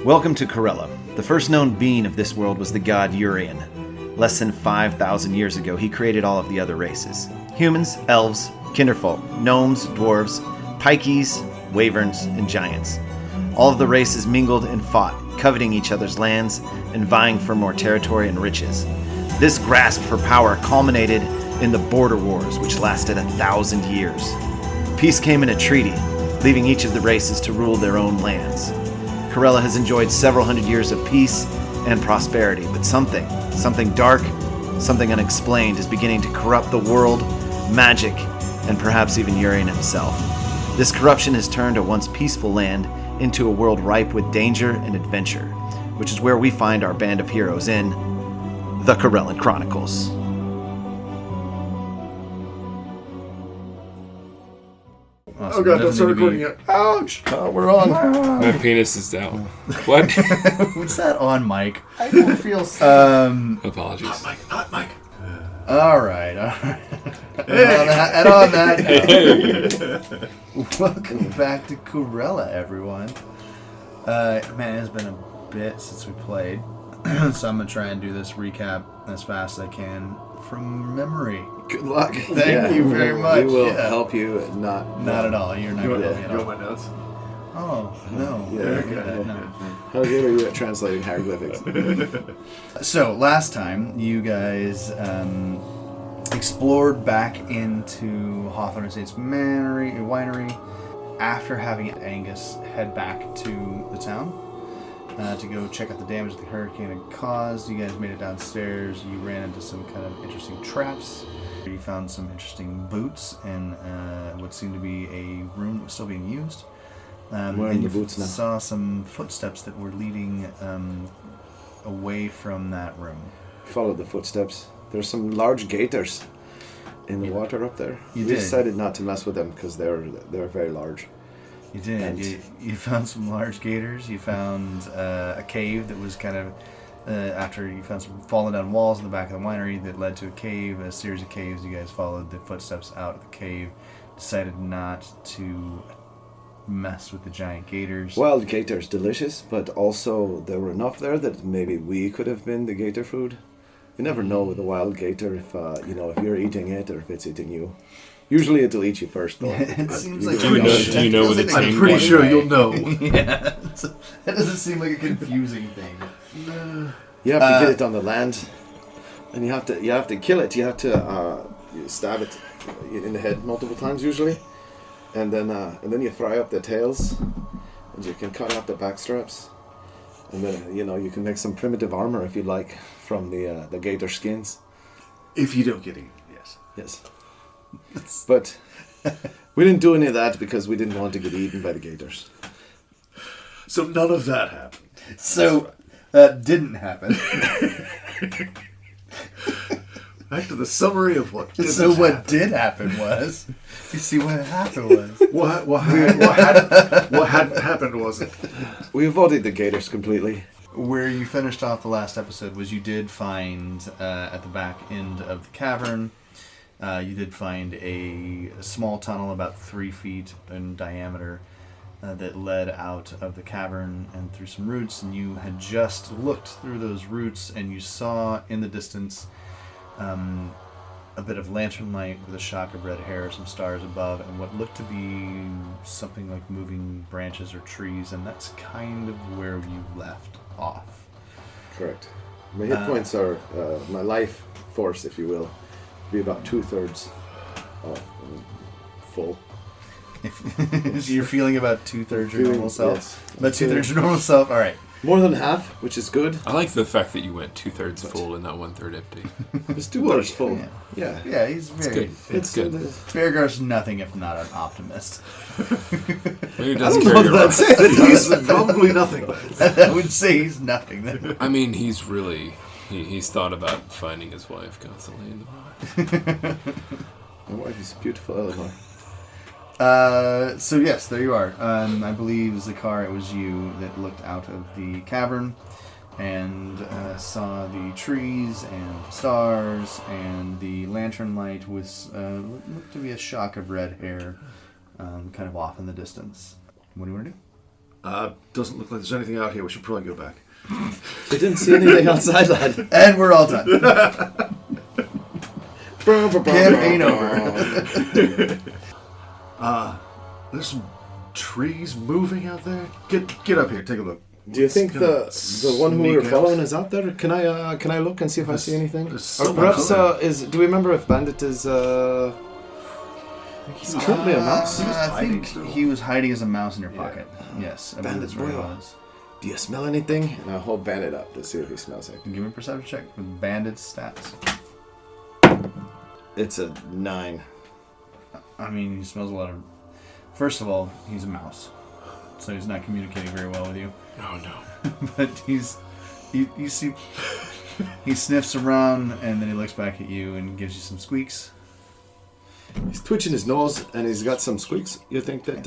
Welcome to Corella. The first known being of this world was the god Urian. Less than 5,000 years ago, he created all of the other races. Humans, elves, kinderfolk, gnomes, dwarves, pikeys, wyverns, and giants. All of the races mingled and fought, coveting each other's lands and vying for more territory and riches. This grasp for power culminated in the Border Wars, which lasted 1,000 years. Peace came in a treaty, leaving each of the races to rule their own lands. Corella has enjoyed several hundred years of peace and prosperity, but something dark, something unexplained is beginning to corrupt the world, magic, and perhaps even Urian himself. This corruption has turned a once peaceful land into a world ripe with danger and adventure, which is where we find our band of heroes in The Corellan Chronicles. Oh god, don't start recording yet. Ouch! Oh, we're on. My penis is out. What? What's that on, Mike? I don't feel Apologies. Hot mic. All right. And on that note, welcome back to Corella, everyone. Man, it's been a bit since we played, so I'm going to try and do this recap as fast as I can from memory. Good luck. Thank you very much. We will help you. Not at all. You're not going to help me at You all. want my notes? Oh, no. Yeah, Very good. yeah. No. How good are you at translating hieroglyphics? So, last time, you guys explored back into Hawthorn Manor winery after having Angus head back to the town to go check out the damage the hurricane had caused. You guys made it downstairs. You ran into some kind of interesting traps. You found some interesting boots in what seemed to be a room that was still being used. Wearing the boots now. Saw some footsteps that were leading away from that room. Followed the footsteps. There's some large gators in the water up there. You We did. decided not to mess with them because they're very large. You did. And- You found some large gators. You found a cave that was kind of after you found some fallen down walls in the back of the winery that led to a cave, a series of caves. You guys followed the footsteps out of the cave. Decided not to mess with the giant gators. Wild gators, delicious, but also there were enough there that maybe we could have been the gator food. You never know with a wild gator if if you're eating it or if it's eating you. Usually it'll eat you first, though. It seems You like don't know. Do you know with a I'm tank Pretty one? sure you'll know. Yeah, that doesn't seem like a confusing thing. You have to get it on the land, and you have to kill it. You have to you stab it in the head multiple times usually, and then you fry up the tails, and you can cut out the back straps, and then you can make some primitive armor if you like from the gator skins. If you don't get eaten, yes. Yes, but we didn't do any of that because we didn't want to get eaten by the gators. So none of that happened. So that didn't happen. Back to the summary of what didn't So what happen. did happen was, you see what happened was. What hadn't happened was it? We avoided the gators completely. Where you finished off the last episode was you did find at the back end of the cavern, you did find a small tunnel about 3 feet in diameter that led out of the cavern and through some roots, and you had just looked through those roots and you saw in the distance a bit of lantern light with a shock of red hair, some stars above, and what looked to be something like moving branches or trees, and that's kind of where you left off. Correct. My hit points are my life force, if you will, be about 2/3 full. So you're feeling about 2/3 your normal self? Yes. About 2/3 your normal self? Alright. More than half, which is good. I like the fact that you went 2/3 full and not 1/3 empty. It's 2/3 full. Yeah. Yeah. Yeah, he's It's very... good. It's good. Beargar's nothing if not an optimist. Maybe it does carry around. He's probably nothing. I would say he's nothing then. I mean, he's really... He's thought about finding his wife constantly in the water. My wife is beautiful, Eleanor. So yes, there you are. I believe, Z'kar, it was you that looked out of the cavern and saw the trees and stars and the lantern light with looked to be a shock of red hair kind of off in the distance. What do you want to do? Doesn't look like there's anything out here. We should probably go back. We didn't see anything outside, lad. And we're all done. Campaign over. There's some trees moving out there. Get up here. Take a look. Do you think the one who we were sneak following out. is out there? Can I look and see if I see anything? there's Or someone perhaps out do we remember if Bandit is he's currently a mouse? I think he was hiding as a mouse in your pocket. Yes, I believe Bandit that's where he boy. was. Do you smell anything? And I'll hold Bandit up to see if he smells anything. Give me a perception check with Bandit's stats. It's a 9. I mean, he smells a lot of... First of all, he's a mouse. So he's not communicating very well with you. Oh no. But you see... He sniffs around, and then he looks back at you and gives you some squeaks. He's twitching his nose and he's got some squeaks. You think that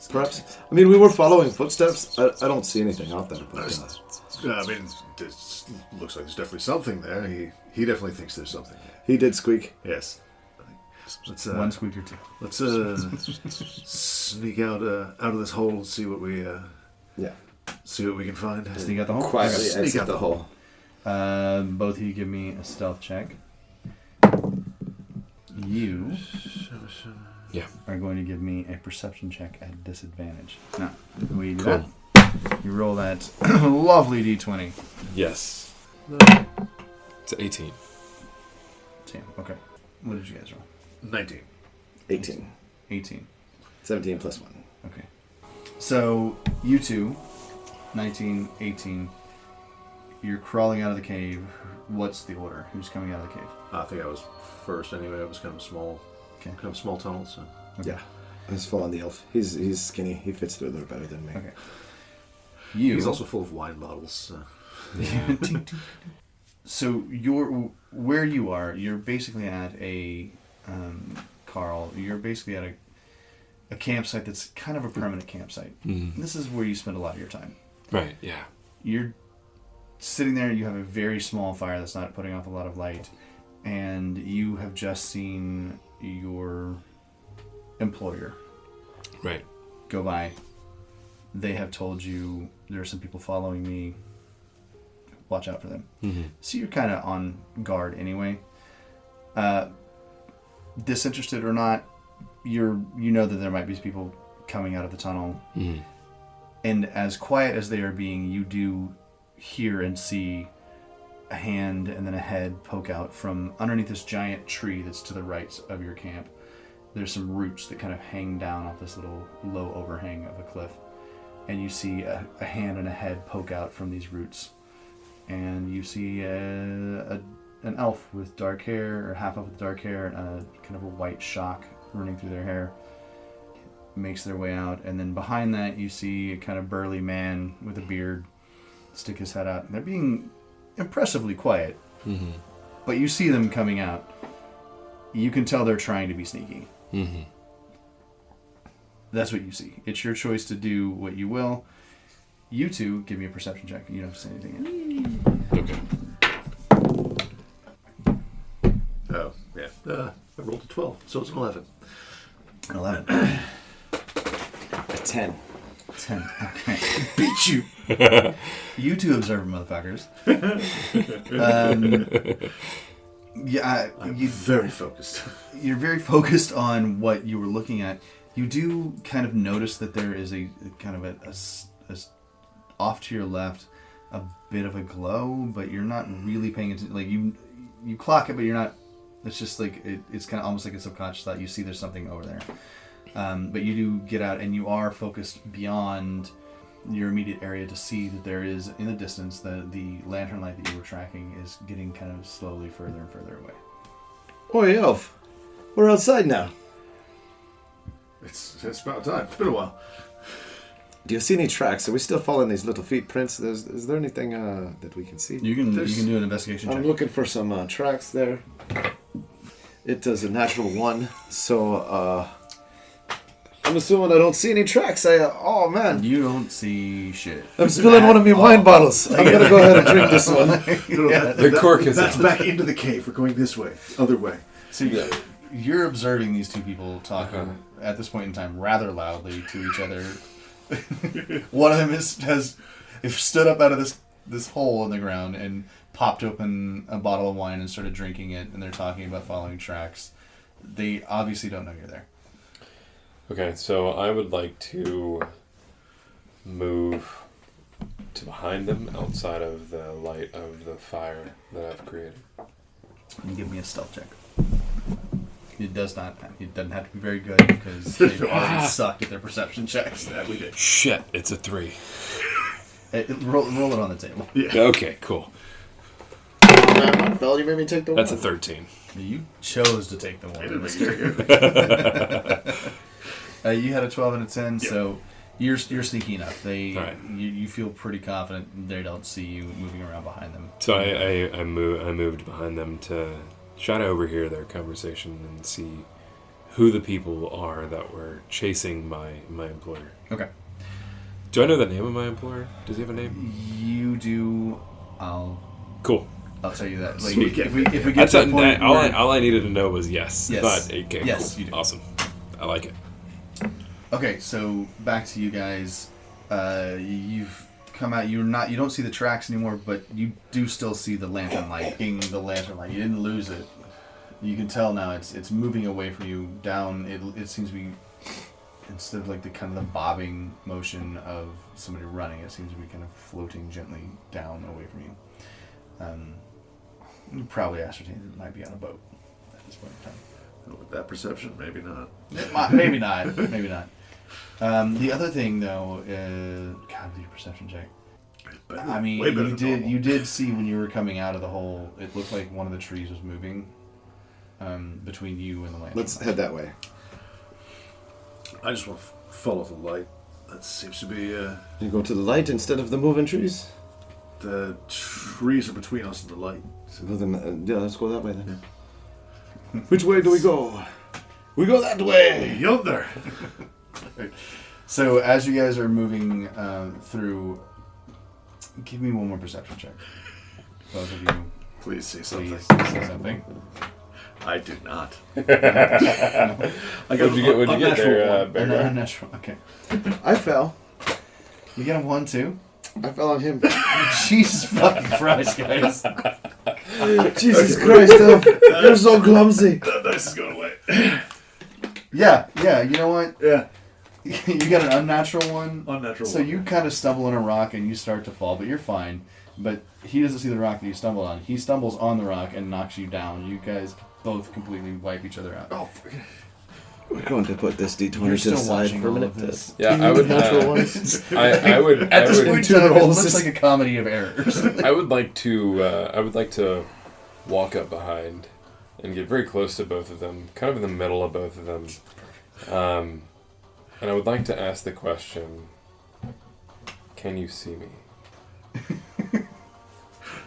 perhaps? I mean, we were following footsteps. I don't see anything out there. But, I mean, it looks like there's definitely something there. He definitely thinks there's something there. he did squeak. Yes. Let's One squeak or two. let's sneak out of this hole and see what we can find. Sneak out the hole? Quietly Sneak exit out the the hole. Both of you give me a stealth check. You Yeah. are going to give me a perception check at disadvantage. Now, the way you do Cool. that, you roll that lovely d20. Yes. It's 18. Damn, okay. What did you guys roll? 19. 18. 18. 17 plus 1. Okay. So, you two, 19, 18, you're crawling out of the cave. What's the order? Who's coming out of the cave? I think I was first anyway. It was kind of a small, Okay. tunnel. So Yeah. Let's fall on the elf. He's skinny. He fits through there better than me. Okay. You. he's also full of wine bottles. So. So where you are, you're basically at a Carl. You're basically at a campsite that's kind of a permanent campsite. Mm-hmm. This is where you spend a lot of your time. Right. Yeah. You're sitting there. You have a very small fire that's not putting off a lot of light, and you have just seen your employer Right. go by. They have told you there are some people following me. Watch out for them. Mm-hmm. So you're kind of on guard anyway. Disinterested or not, you know that there might be people coming out of the tunnel. Mm-hmm. And as quiet as they are being, you do hear and see a hand and then a head poke out from underneath this giant tree that's to the right of your camp. There's some roots that kind of hang down off this little low overhang of a cliff. And you see a hand and a head poke out from these roots. And you see an elf with dark hair, or half of with dark hair, and a kind of a white shock running through their hair. Makes their way out, and then behind that you see a kind of burly man with a beard stick his head out. And they're being impressively quiet, Mm-hmm. but you see them coming out. You can tell they're trying to be sneaky. Mm-hmm. That's what you see. It's your choice to do what you will. You two, give me a perception check. You don't have to say anything. Okay. Oh, yeah. I rolled a 12, so it's an 11. 11. A 10. 10. Okay. Beat you! You two observant motherfuckers. I'm very focused. You're very focused on what you were looking at. You do kind of notice that there is a kind of a off to your left, a bit of a glow, but you're not really paying attention. Like you clock it, but you're not. It's just like it's kind of almost like a subconscious thought. You see there's something over there, but you do get out, and you are focused beyond your immediate area to see that there is in the distance the lantern light that you were tracking is getting kind of slowly further and further away. Oi, elf. We're outside now. It's about time. It's been a while. Do you see any tracks? Are we still following these little feet prints? Is there anything that we can see? You can do an investigation check. I'm looking for some tracks there. It does a natural 1, so I'm assuming I don't see any tracks. Oh man, You don't see shit. I'm spilling one of my wine bottles. I'm gonna go ahead and drink this one. The cork is That's out. back into the cave. We're going this way. Other way. So you're observing these two people talking at this point in time rather loudly to each other. One of them has stood up out of this hole in the ground and popped open a bottle of wine and started drinking it, and they're talking about following tracks. They obviously don't know you're there. Okay, so I would like to move to behind them outside of the light of the fire that I've created. And give me a stealth check. It doesn't have to be very good because they've already sucked at their perception checks. That we did. Shit, it's a 3. Roll it on the table. Yeah. Okay, cool. Fella, you made me take the That's a one. 13. You chose to take the I one. didn't Mister. make You had a 12 and a 10, Yeah. so you're sneaky enough. Right. You feel pretty confident they don't see you moving around behind them. So I moved behind them to try to overhear their conversation and see who the people are that were chasing my employer. Okay. Do I know the name of my employer? Does he have a name? You do. I'll Cool. tell you that. Like, Sweet. if we get That's to a point where, all I needed to know was yes. Yes. But okay, Yes, cool. you do. Awesome. I like it. Okay, so back to you guys. You've come out. You don't see the tracks anymore, but you do still see the lantern light. You didn't lose it. You can tell now it's moving away from you down. It seems to be, instead of like the kind of the bobbing motion of somebody running, it seems to be kind of floating gently down away from you. You probably ascertained it might be on a boat at this point in time. With that perception, maybe not. Maybe not. Maybe not. The other thing, though, God, your perception check. Better, I mean, way better than normal. you did see when you were coming out of the hole. It looked like one of the trees was moving between you and the lantern. Let's head that way. I just want to follow the light. That seems to be You go to the light instead of the moving trees? the trees are between us and the light. Well, then, yeah, let's go that way then. Which way do we go? We go that way! Yonder. So as you guys are moving through, give me one more perception check. Both of you, Please say something. please say something. I do not. What'd you get there, Beargar? Unnatural. Okay. I fell. You get a 1 too. I fell on him. Jesus fucking Christ, guys. Jesus Christ, you're so clumsy. That dice is going away. Yeah. You know what? Yeah. You got an unnatural one. Unnatural So one. you kind of stumble on a rock and you start to fall, but you're fine. But he doesn't see the rock that you stumbled on. He stumbles on the rock and knocks you down. You guys both completely wipe each other out. Oh, We're going to put this D20 You're to still the side watching for a all minute. of this. Yeah, I would. Natural ones. I would. At this I point, would. two it rolls. looks like a comedy of errors. I would like to. I would like to walk up behind and get very close to both of them, kind of in the middle of both of them. And I would like to ask the question: can you see me?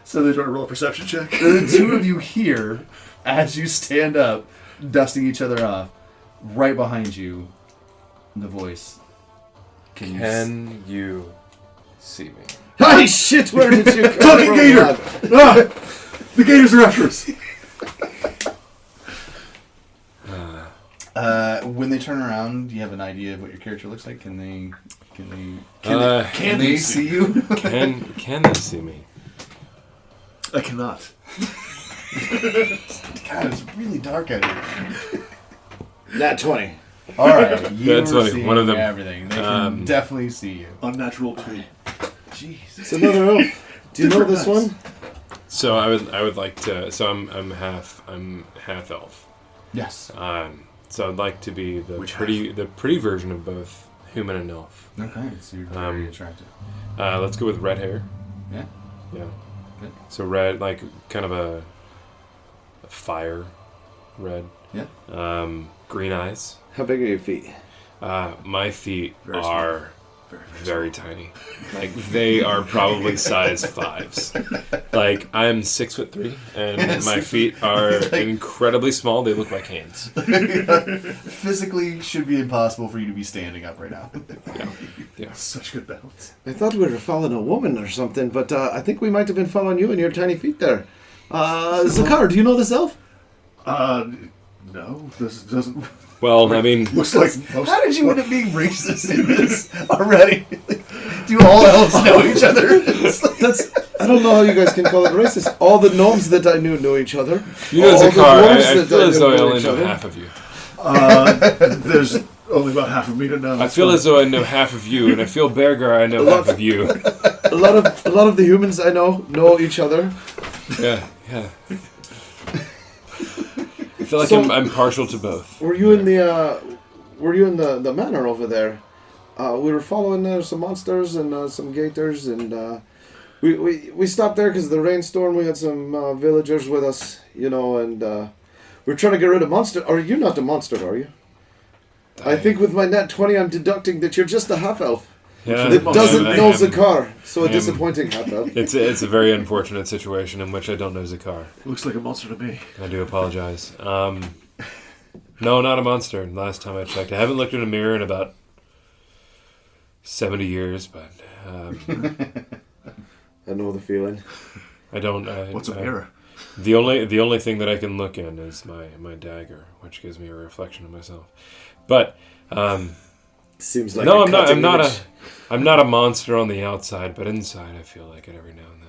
So they're trying to roll a perception check? The two of you hear, as you stand up, dusting each other off, right behind you, the voice. Can you see me? Hey, shit, where did you come Talking from? gator! lad? Ah! The gators are after us! When they turn around, do you have an idea of what your character looks like? Can they Can they you see you? Can they see me? I cannot. God, it's really dark out here. Nat 20. All right, you That's are funny. seeing One of them. everything. They can definitely see you. Unnatural 2. Jeez. It's another elf. Do you know this one? So I would like to. So I'm half elf. Yes. So I'd like to be the Which pretty version of both human and elf. Okay, so you're very attractive. Let's go with red hair. Yeah. Yeah. Good. So red, like kind of a fire red. Yeah. Green eyes. How big are your feet? My feet Very are Very, very tiny. Like they are probably size 5s. Like I'm 6'3", and my feet are incredibly small. They look like hands. Physically, should be impossible for you to be standing up right now. Yeah. Such good balance. I thought we were following a woman or something, but I think we might have been following you and your tiny feet there. Z'kar, do you know this elf? No, this doesn't. Well, I mean, Looks like most. How did you end up being racist in this already? Do all elves know each other? I don't know how you guys can call it racist. All the gnomes that I knew each other. you know, All the Z'kar, I dwarves that feel as though I knew only each know other. half of you. There's only about half of me to know. I feel as though I know half of you, and I feel Beargar, I know half of you. A lot of the humans I know each other. Yeah. I feel like So- I'm partial to both. Were you in the manor over there? We were following some monsters and some gators, and we stopped there because of the rainstorm. We had some villagers with us, and we're trying to get rid of monster. Are you not the monster? Are you? I think with my net 20, I'm deducting that you're just a half elf Yeah, that doesn't I know am. Z'kar. So a am. disappointing half elf. It's a very unfortunate situation in which I don't know Z'kar. Looks like a monster to me. I do apologize. No, not a monster. Last time I checked, I haven't looked in a mirror in about 70 years, but I know the feeling. I don't. What's a mirror? The only thing that I can look in is my dagger, which gives me a reflection of myself. But Seems like no, a I'm not. cutting image. I'm not a monster on the outside, but inside I feel like it every now and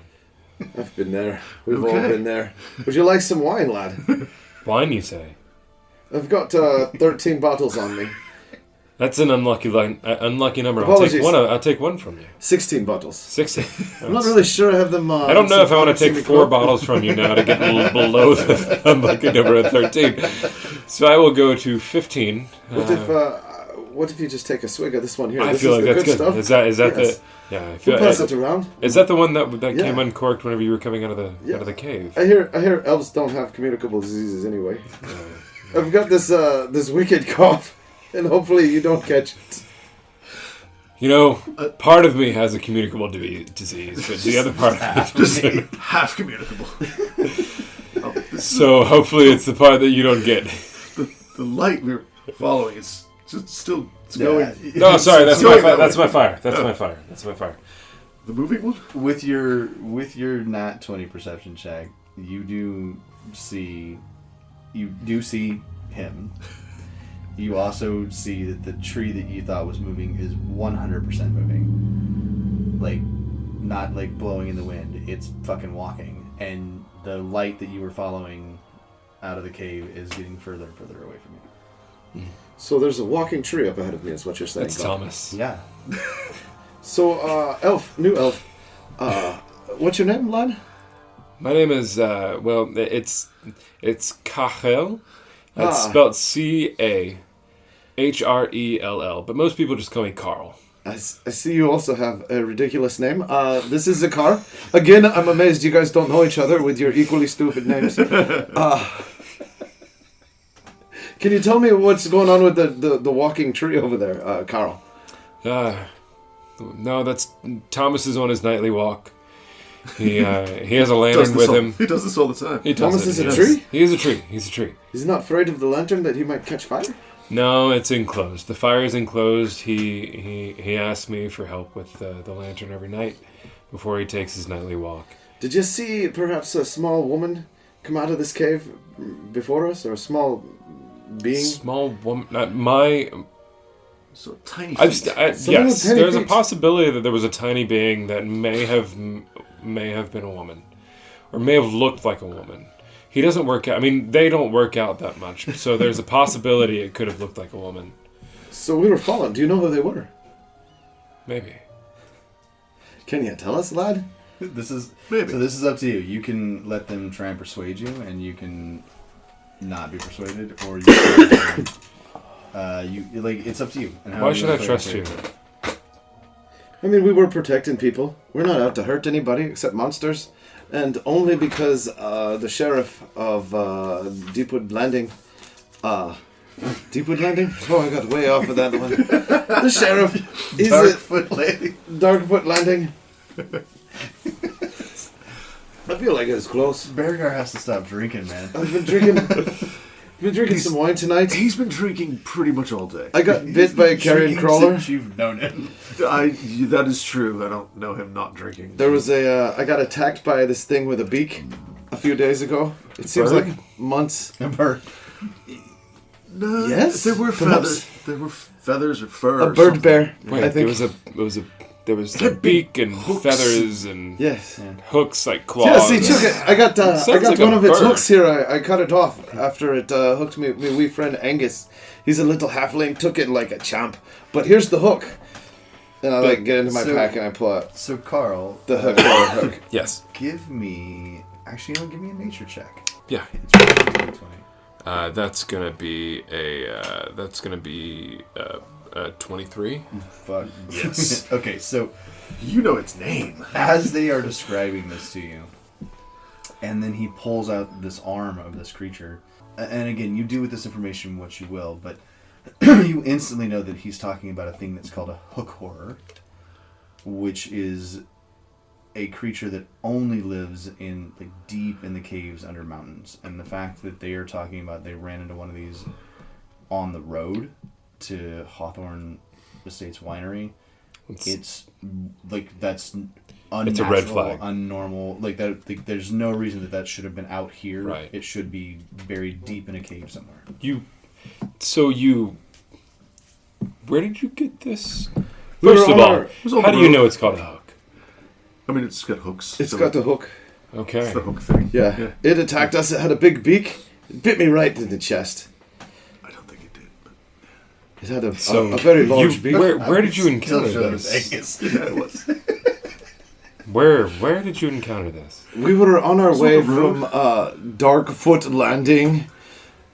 then. I've been there. We've all Okay. been there. Would you like some wine, lad? Wine, you say? I've got 13 bottles on me. That's an unlucky number. Apologies. I'll take one from you. 16 bottles. 16. I'm not really sure I have them. I don't know if I want to take Simi 4 Club. bottles from you now to get below the unlucky number of 13. So I will go to 15. What if you just take a swig of this one here? I This feel is like the that's good. stuff. Is that Yes. the? Yeah, I feel. We'll pass it around. Is that the one that Yeah. came uncorked whenever you were coming out of the Yeah. out of the cave? I hear elves don't have communicable diseases anyway. I've got this wicked cough, and hopefully you don't catch it. You know, part of me has a communicable disease, but the other part of me doesn't. Half communicable. So hopefully it's the part that you don't get. The light we're following is just still it's Yeah. going. No, sorry, that's it's my going fire. that That's way. my fire. That's my fire. That's my fire. The moving one? With your nat 20 perception check, you do see him. You also see that the tree that you thought was moving is 100% moving. Like, not like blowing in the wind. It's fucking walking. And the light that you were following out of the cave is getting further and further away from you. So there's a walking tree up ahead of me, is what you're saying. That's Bob. Thomas. Yeah. So, new elf. What's your name, lad? My name is it's Kachel. It's Ah. spelled Cahrell, but most people just call me Carl. I see you also have a ridiculous name. This is Z'kar. Again, I'm amazed you guys don't know each other with your equally stupid names. Can you tell me what's going on with the walking tree over there, Carl? No, that's Thomas is on his nightly walk. He has a lantern with him. He does this all the time. He does Thomas it, is a yes. tree? He is a tree. He's a tree. He's not afraid of the lantern that he might catch fire? No, it's enclosed. The fire is enclosed. He asks me for help with the lantern every night before he takes his nightly walk. Did you see perhaps a small woman come out of this cave before us, or a small being? Small woman, not my. So tiny I've feet. yes, Someone with tiny there's a feet. possibility that there was a tiny being that may have been a woman, or may have looked like a woman. He doesn't work out. I mean, they don't work out that much, so there's a possibility it could have looked like a woman. So we were followed. Do you know who they were? Maybe. Can you tell us, lad? Maybe. So this is up to you. You can let them try and persuade you, and you can not be persuaded, or you can, it's up to you. And how Why you should wanna I play trust it. you? I mean, we were protecting people. We're not out to hurt anybody except monsters. And only because the sheriff of Deepwood Landing... Deepwood Landing? Oh, I got way off of that one. The sheriff is Darkfoot lady. Darkfoot Landing. I feel like it's close. Beargar has to stop drinking, man. I've been drinking some wine tonight. He's been drinking pretty much all day. I got bit by a carrion Drinking crawler. since you've known him. That is true. I don't know him not drinking. There was I got attacked by this thing with a beak a few days ago. It seems Bird? like months. A bird. No, Yes, there were perhaps. feathers. There were feathers or fur. A or bird something. bear. Wait, I think. there was a beak and feathers and Yes. hooks like claws. Yes, he took it. I got Sounds like one a of its bird. hooks here. I cut it off after it hooked me. My wee friend Angus. He's a little halfling. Took it like a champ. But here's the hook. And I get into my pack and I pull out So, Carl, the hook. Yes. give me... Actually, give me a nature check. Yeah. It's really 20. That's gonna be a 23. Fuck. Yes. Okay, so You know its name. as they are describing this to you, and then he pulls out this arm of this creature, and again, you do with this information what you will, but you instantly know that he's talking about a thing that's called a hook horror, which is a creature that only lives in deep in the caves under mountains. And the fact that they are talking about they ran into one of these on the road to Hawthorn Estates Winery, it's that's unnatural, It's a red flag. unnormal. There's no reason that should have been out here. Right. It should be buried deep in a cave somewhere. Where did you get this? We were First of on all, our- was on how the do you road. know it's called a hook? I mean, it's got hooks. It's so got the hook. Okay. It's the hook thing. Yeah. It attacked us. It had a big beak. It bit me right in the chest. I don't think it did. But It had a So very large beak. Where did you encounter Still this? shows Angus. yeah, it was. Where did you encounter this? We were on our way on the road. from Darkfoot Landing,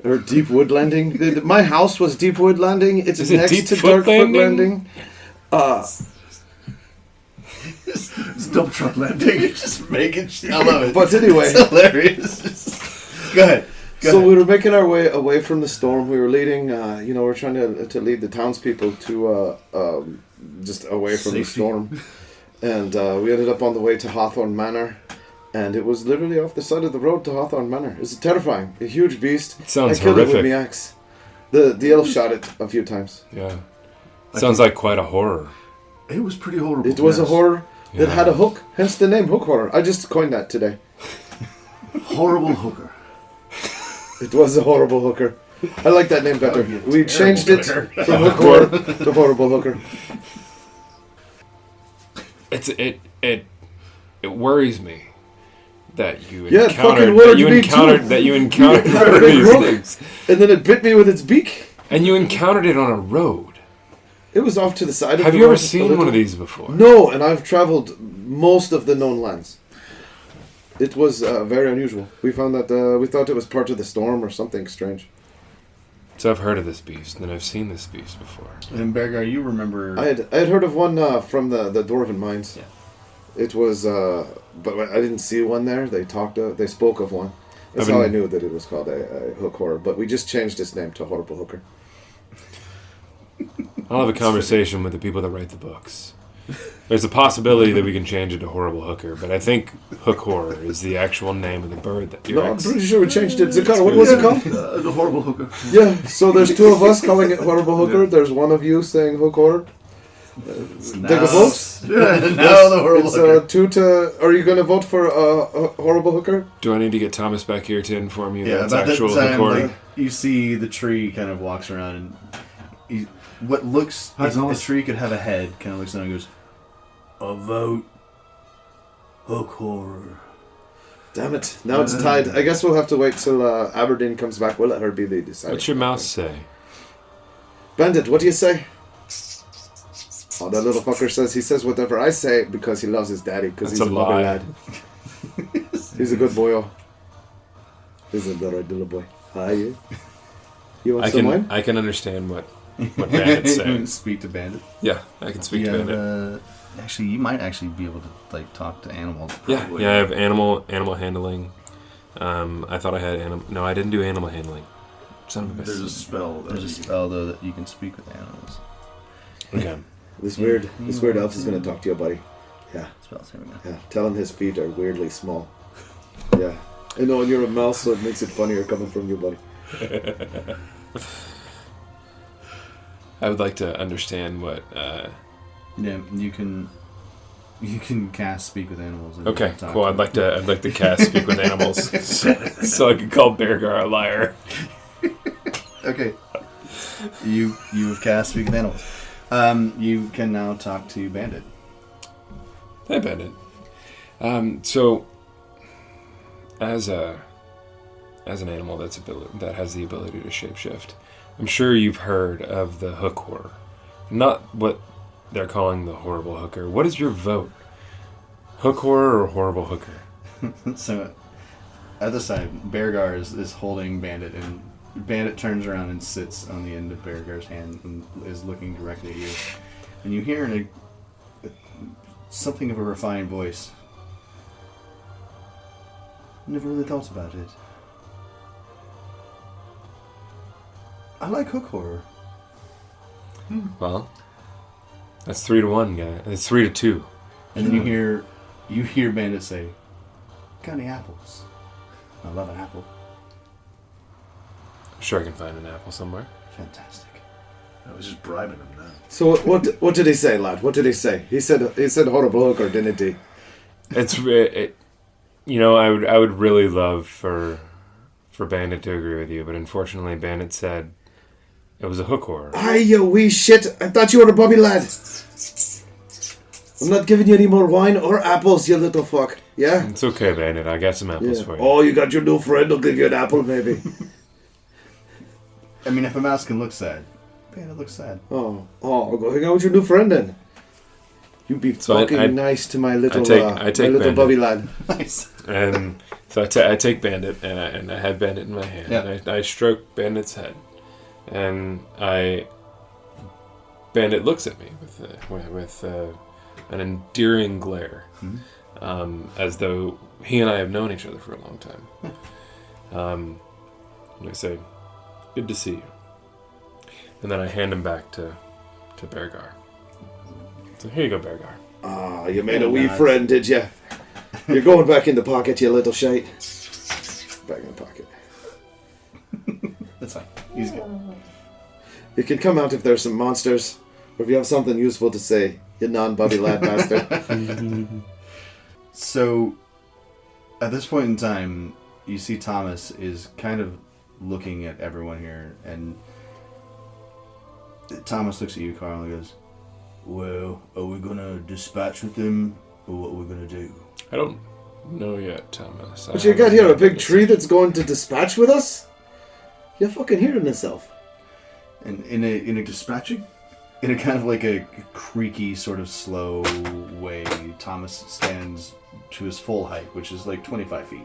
or Deepwood Landing. My house was Deepwood Landing. It's Is it next to Deepfoot Darkfoot Landing? Landing. It's dump truck landing. Just making shit. I love it. But anyway, It's hilarious. Go ahead. so we were making our way away from the storm. We were leading, we're trying to lead the townspeople to just away from the Safety. storm. And we ended up on the way to Hawthorn Manor. And it was literally off the side of the road to Hawthorn Manor. It was terrifying. A huge beast. It sounds I killed it horrific. with my axe. The elf shot it a few times. Yeah. Sounds like quite a horror. It was pretty horrible. It was a yes. horror. It Yeah. had a hook, hence the name Hook Horror. I just coined that today. Horrible hooker. It was a horrible hooker. I like that name better. Oh, We changed it hooker. from Hook Horror to Horrible Hooker. It worries me that you Yeah, it encountered fucking worried me that you encountered Had a big these hook, things. and then it bit me with its beak. And you encountered it on a road. It was off to the side of Have the you ever road a seen little. one of these before? No, and I've traveled most of the known lands. It was very unusual. We found that we thought it was part of the storm or something strange. So I've heard of this beast, and I've seen this beast before. And Beargar, you remember... I had heard of one from the Dwarven Mines. Yeah. It was, but I didn't see one there. They spoke of one. That's I've how I been- knew that it was called a Hook Horror. But we just changed its name to Horrible Hooker. I'll have a conversation with the people that write the books. There's a possibility that we can change it to Horrible Hooker, but I think Hook Horror is the actual name of the bird that No, you're I'm pretty sure we changed it. Z'kar, what was it called? The horrible hooker. Yeah, so there's two of us calling it Horrible Hooker. There's one of you saying Hook Horror. Take a vote. Now the horrible It's hooker. 2 to... Are you going to vote for Horrible Hooker? Do I need to get Thomas back here to inform you Yeah, that's about that actual time, recording? you see the tree kind of walks around and what looks... Hi, If a Thomas. tree could have a head, kind of looks down and goes, a vote. Hook horror. Damn it. Now it's tied. I guess we'll have to wait till Aberdeen comes back. We'll let her be the decider. What's your mouse say? Bandit, what do you say? Oh, that little fucker he says whatever I say because he loves his daddy, because That's he's a a mother lie. lad. He's a good boyo. Isn't that right, little boy? Hi, you. You want some wine? I can understand what Bandit's saying. Speak to Bandit. Yeah, I can speak to Yeah, Bandit. actually, you might actually be able to talk to animals. Yeah, probably. I have animal handling. I thought I had animal. No, I didn't do animal handling. Son of a There's a bitch. spell. There's a spell though that you can speak with animals. Okay. This weird elf is going to talk to you, buddy. Yeah, Spells. Here we go. yeah. Tell him his feet are weirdly small. Yeah. I know, and you're a mouse, so it makes it funnier coming from you, buddy. I would like to understand what. Yeah, you can cast speak with animals. And Okay, talk cool. to I'd like to cast speak with animals, so I can call Beargar a liar. Okay. You've cast Speak with Animals. You can now talk to Bandit. Hey, Bandit. So, as an animal that has the ability to shapeshift, I'm sure you've heard of the hook horror. Not what they're calling the horrible hooker. What is your vote? Hook horror or horrible hooker? So, at the side, Beargar is holding Bandit, and Bandit turns around and sits on the end of Beargar's hand and is looking directly at you. And you hear in something of a refined voice. Never really thought about it. I like hook horror. Well, that's 3-1, guy. It's 3-2. And then you hear Bandit say, "Got any apples? I love an apple." I'm sure I can find an apple somewhere. Fantastic. I was just bribing him now. So what did he say, lad? What did he say? He said horrible hooker, didn't he? I would really love for Bandit to agree with you, but unfortunately, Bandit said it was a hook horror. Aye, you wee shit! I thought you were a bobby lad. I'm not giving you any more wine or apples, you little fuck. Yeah. It's okay, Bandit. I got some apples for you. Oh, you got your new friend. I'll give you an apple, maybe. I mean, if a mouse can look sad, Bandit looks sad. Oh, go hang out with your new friend then. You be fucking nice to my little, I take my little Bandit. bobby lad. Nice. And so I take Bandit, and I had Bandit in my hand. Yeah. And I stroke Bandit's head, and Bandit looks at me with an endearing glare, as though he and I have known each other for a long time. And I say, "Good to see you." And then I hand him back to Beargar. So here you go, Beargar. Ah, you made a wee friend, did you? You're going back in the pocket, you little shite. Back in the pocket. That's fine. He's good. You can come out if there's some monsters, or if you have something useful to say, you non-bobby lad bastard. So, at this point in time, you see Thomas is kind of looking at everyone here, and Thomas looks at you, Carl, and goes, "Well, are we gonna dispatch with them, or what are we gonna do?" I don't know yet, Thomas. But you got here a big tree that's going to dispatch with us? You're fucking hearing yourself. And in a Dispatching? in a kind of like a creaky, sort of slow way, Thomas stands to his full height, which is like 25 feet,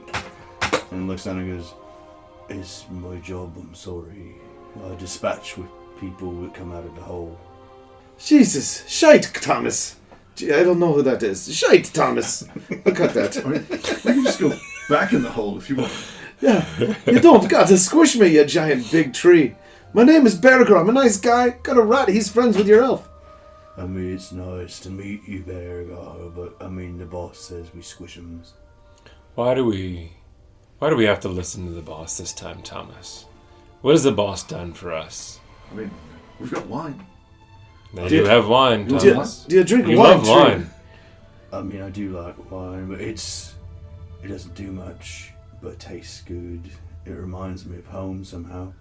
and looks down and goes, "It's my job, I'm sorry. I dispatch with people that come out of the hole." Jesus, shite, Thomas. Gee, I don't know who that is. Shite, Thomas. I'll cut that. We can just go back in the hole if you want. Yeah, you don't got to squish me, you giant big tree. My name is Beargar. I'm a nice guy. Got a rat. He's friends with your elf. I mean, it's nice to meet you, Beargar, but I mean, the boss says we Squishims. Why do we have to listen to the boss this time, Thomas? What has the boss done for us? I mean, we've got wine. They do have wine, Do Thomas. you drink You wine? love wine. I mean, I do like wine, but it doesn't do much, but it tastes good. It reminds me of home somehow.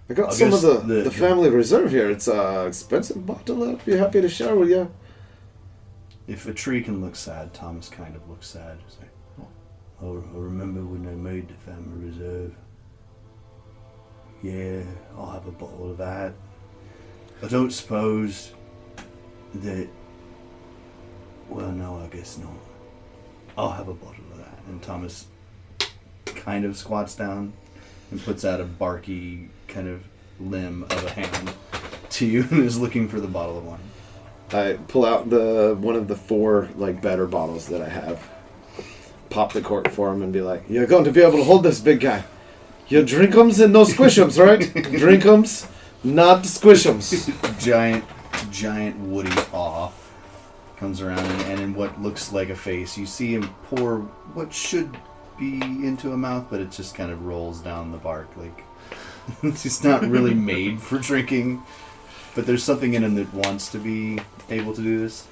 I got I some of guess the family reserve here. It's an expensive bottle. I'd be happy to share with you. If a tree can look sad, Thomas kind of looks sad. He's like, "Oh, I remember when they made the family reserve. Yeah, I'll have a bottle of that. I don't suppose that... Well, no, I guess not. I'll have a bottle of that." And Thomas kind of squats down and puts out a barky kind of limb of a hand to you and is looking for the bottle of wine. I pull out one of the 4 better bottles that I have. Pop the cork for him and be like, "You're going to be able to hold this, big guy. You drink'ems and no squish'ems, right? Drink'ems, not squish'ems." Giant woody paw comes around, and in what looks like a face, you see him pour what should be into a mouth, but it just kind of rolls down the bark. Like, it's not really made for drinking, but there's something in him that wants to be able to do this.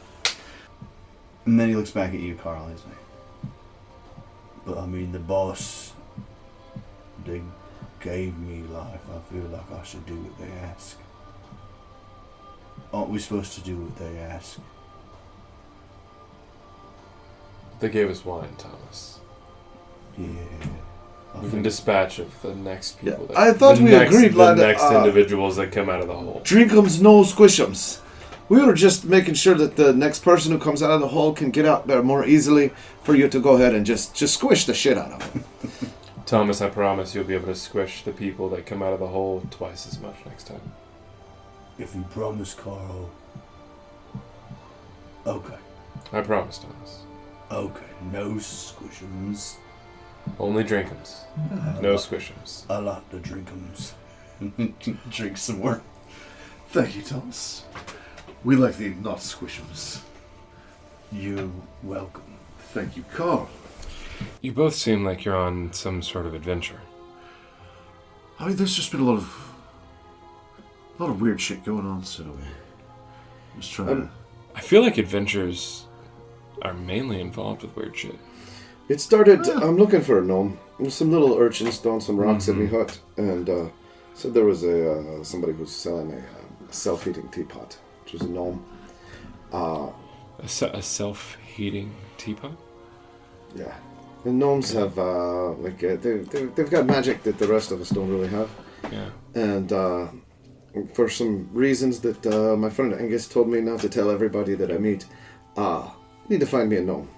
And then he looks back at you, Carl, and he's like, "But I mean, the boss, they gave me life, I feel like I should do what they ask. Aren't we supposed to do what they ask? They gave us wine, Thomas. Yeah. We can dispatch of the next people. Yeah, I thought we agreed, the lad, next individuals that come out of the hole. Drinkums, no squishums. We were just making sure that the next person who comes out of the hole can get out there more easily for you to go ahead and just squish the shit out of them. Thomas, I promise you'll be able to squish the people that come out of the hole twice as much next time. If you promise, Carl. Okay. I promise, Thomas. Okay. No squishums. Only drinkums. No squishums. I like the drinkums. Drink some more. Thank you, Thomas. We like the not squishums. You're welcome. Thank you, Carl. You both seem like you're on some sort of adventure. I mean, there's just been a lot of weird shit going on, so I'm just trying to... I feel like adventures are mainly involved with weird shit. It started. I'm looking for a gnome. There's some little urchins throwing some rocks at me hut, and said there was somebody who's selling a self-heating teapot, which was a gnome. A self-heating teapot? Yeah, and gnomes have they've got magic that the rest of us don't really have. Yeah. And for some reasons that my friend Angus told me not to tell everybody that I meet, need to find me a gnome.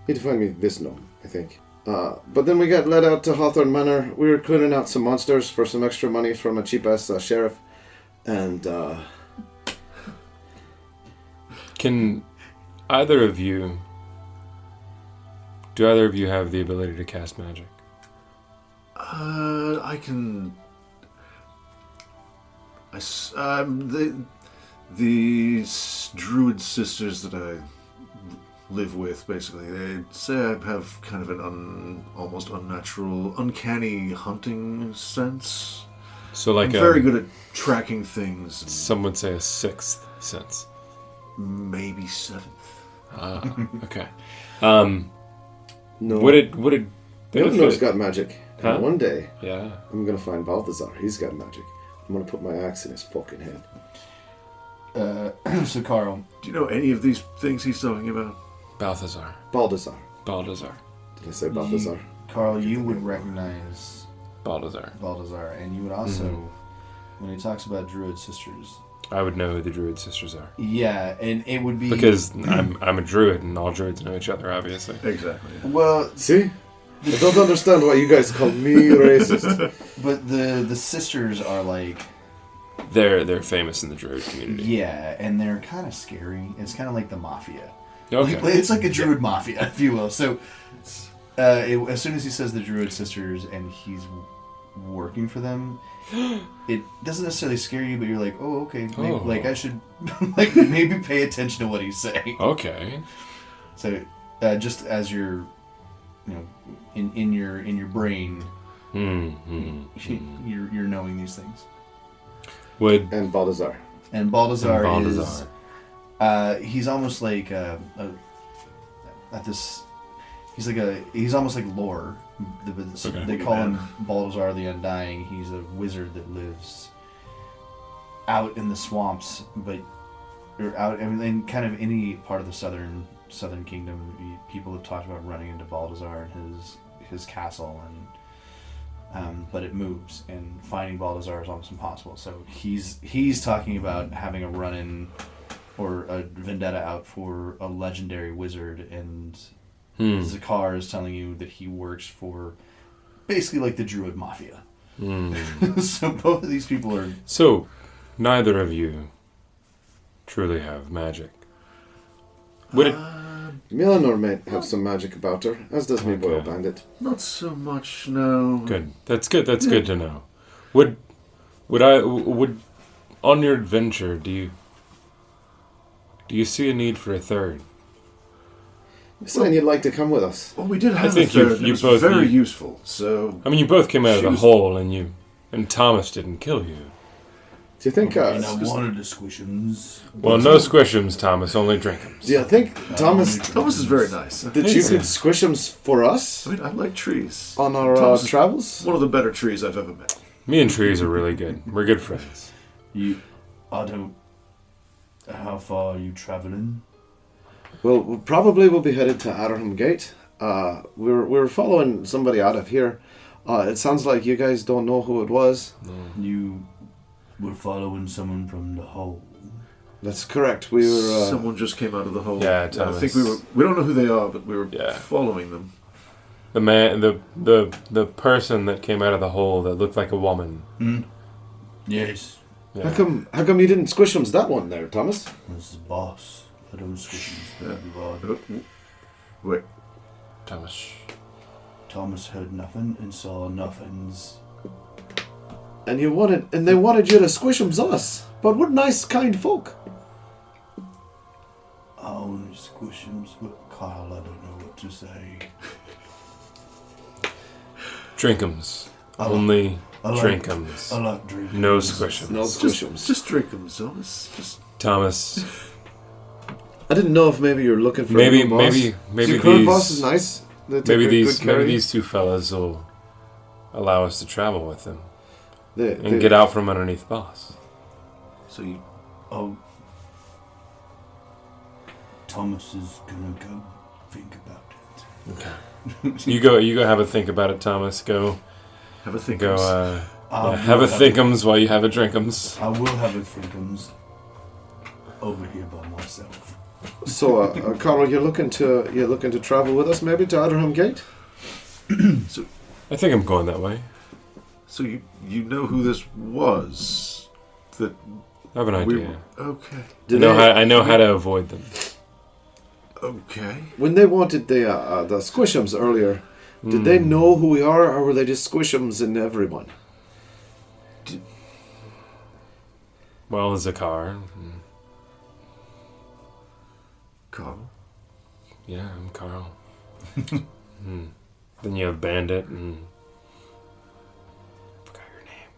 Need to find me this gnome, I think. But then we got let out to Hawthorn Manor. We were cleaning out some monsters for some extra money from a cheap-ass sheriff. And, Can either of you... Do either of you have the ability to cast magic? I can... The druid sisters that I live with, basically, they say I have kind of an almost unnatural, uncanny hunting sense. So like I'm very good at tracking things. Some would say a sixth sense. Maybe seventh. Okay. no. Would it Milton's got magic. Huh? And one day, Yeah. I'm going to find Balthazar. He's got magic. I'm going to put my axe in his fucking head. So Carl, Do you know any of these things he's talking about? Balthazar. Balthazar. Balthazar. Did I say Balthazar? Carl, you would recognize Balthazar. Balthazar, and you would also, when he talks about Druid sisters. I would know who the Druid sisters are. Yeah, and it would be Because I'm a Druid, and all Druids know each other, obviously. Exactly. well, See? I don't understand why you guys call me racist. but the sisters are like They're famous in the Druid community. yeah, and they're kind of scary. It's kind of like the mafia. Okay. Like, it's like a Druid mafia, if you will. So, as soon as he says the Druid sisters and he's working for them, it doesn't necessarily scare you, but you're like, oh, okay, maybe, like I should, like maybe pay attention to what he's saying. Okay. So, just as you're, you know, in your brain, you're knowing these things. And Balthazar. And Balthazar, Balthazar. is. He's almost like he's almost like lore. Okay. They call him Balthazar the Undying. He's a wizard that lives out in the swamps, or out in kind of any part of the southern kingdom. People have talked about running into Balthazar and his castle, and but it moves, and finding Balthazar is almost impossible. So he's talking about having a run-in or a vendetta out for a legendary wizard, and Z'kar is telling you that he works for basically like the Druid Mafia. So both of these people are... So, neither of you truly have magic. Would it... Milleanor may have some magic about her, as does me Boyle Bandit. Not so much, no. Good. That's good. That's good to know. Would on your adventure, do you see a need for a third? You're saying you'd like to come with us? Well, we did have think a third, you and it was both- very you- useful, so... I mean, you both came out of the hole, and Thomas didn't kill you. Do you think? And I wanted the Squishims. Well, no Squishims, Thomas. Only Drink'ems. Do you think, Thomas, Thomas is very nice. that you could squish them for us I mean, I like trees. on our Thomas is travels? one of the better trees I've ever met. Me and trees are really good. We're good friends. I don't. How far are you traveling? Well, we'll be headed to Adderham Gate. We're following somebody out of here. It sounds like you guys don't know who it was. You were following someone from the hole. That's correct. We were. Someone just came out of the hole. Yeah, I Thomas. think we don't know who they are, but we were Yeah. following them. The man, the person that came out of the hole that looked like a woman. Yes. Yeah. How come you didn't squish them that one there, Thomas? This is the boss. I don't Squishims. Oh, wait. Thomas. Thomas heard nothing and saw nothings. And they wanted you to squish them us. But we're nice, kind folk. I only Squishims, but Kyle, I don't know what to say. Drink'ems. I like- Only I like- Drink'ems. I like drinking. No Squishims. No squishums. Just drink them, Thomas. Just Thomas. I didn't know if maybe you're looking for Maybe a new boss. maybe Your current boss these is nice. They take maybe good these care maybe of you. these two fellas will allow us to travel with them They and get out from underneath the boss. so you. Oh. Thomas is gonna go think about it. Okay. You go have a think about it, Thomas. Go Have a think. go I have a will think'ems while you have a drink'ems. I will have a thinkums over here by myself. So, Carl, you're looking to travel with us, maybe to Adderham Gate? I think I'm going that way. So you know who this was? That I have an we idea. okay. I know how to avoid them. Okay. When they wanted the Squishims earlier, did they know who we are, or were they just Squishims in everyone? Well, Z'kar. Carl. Yeah, I'm Carl. Then you have Bandit and forgot your name.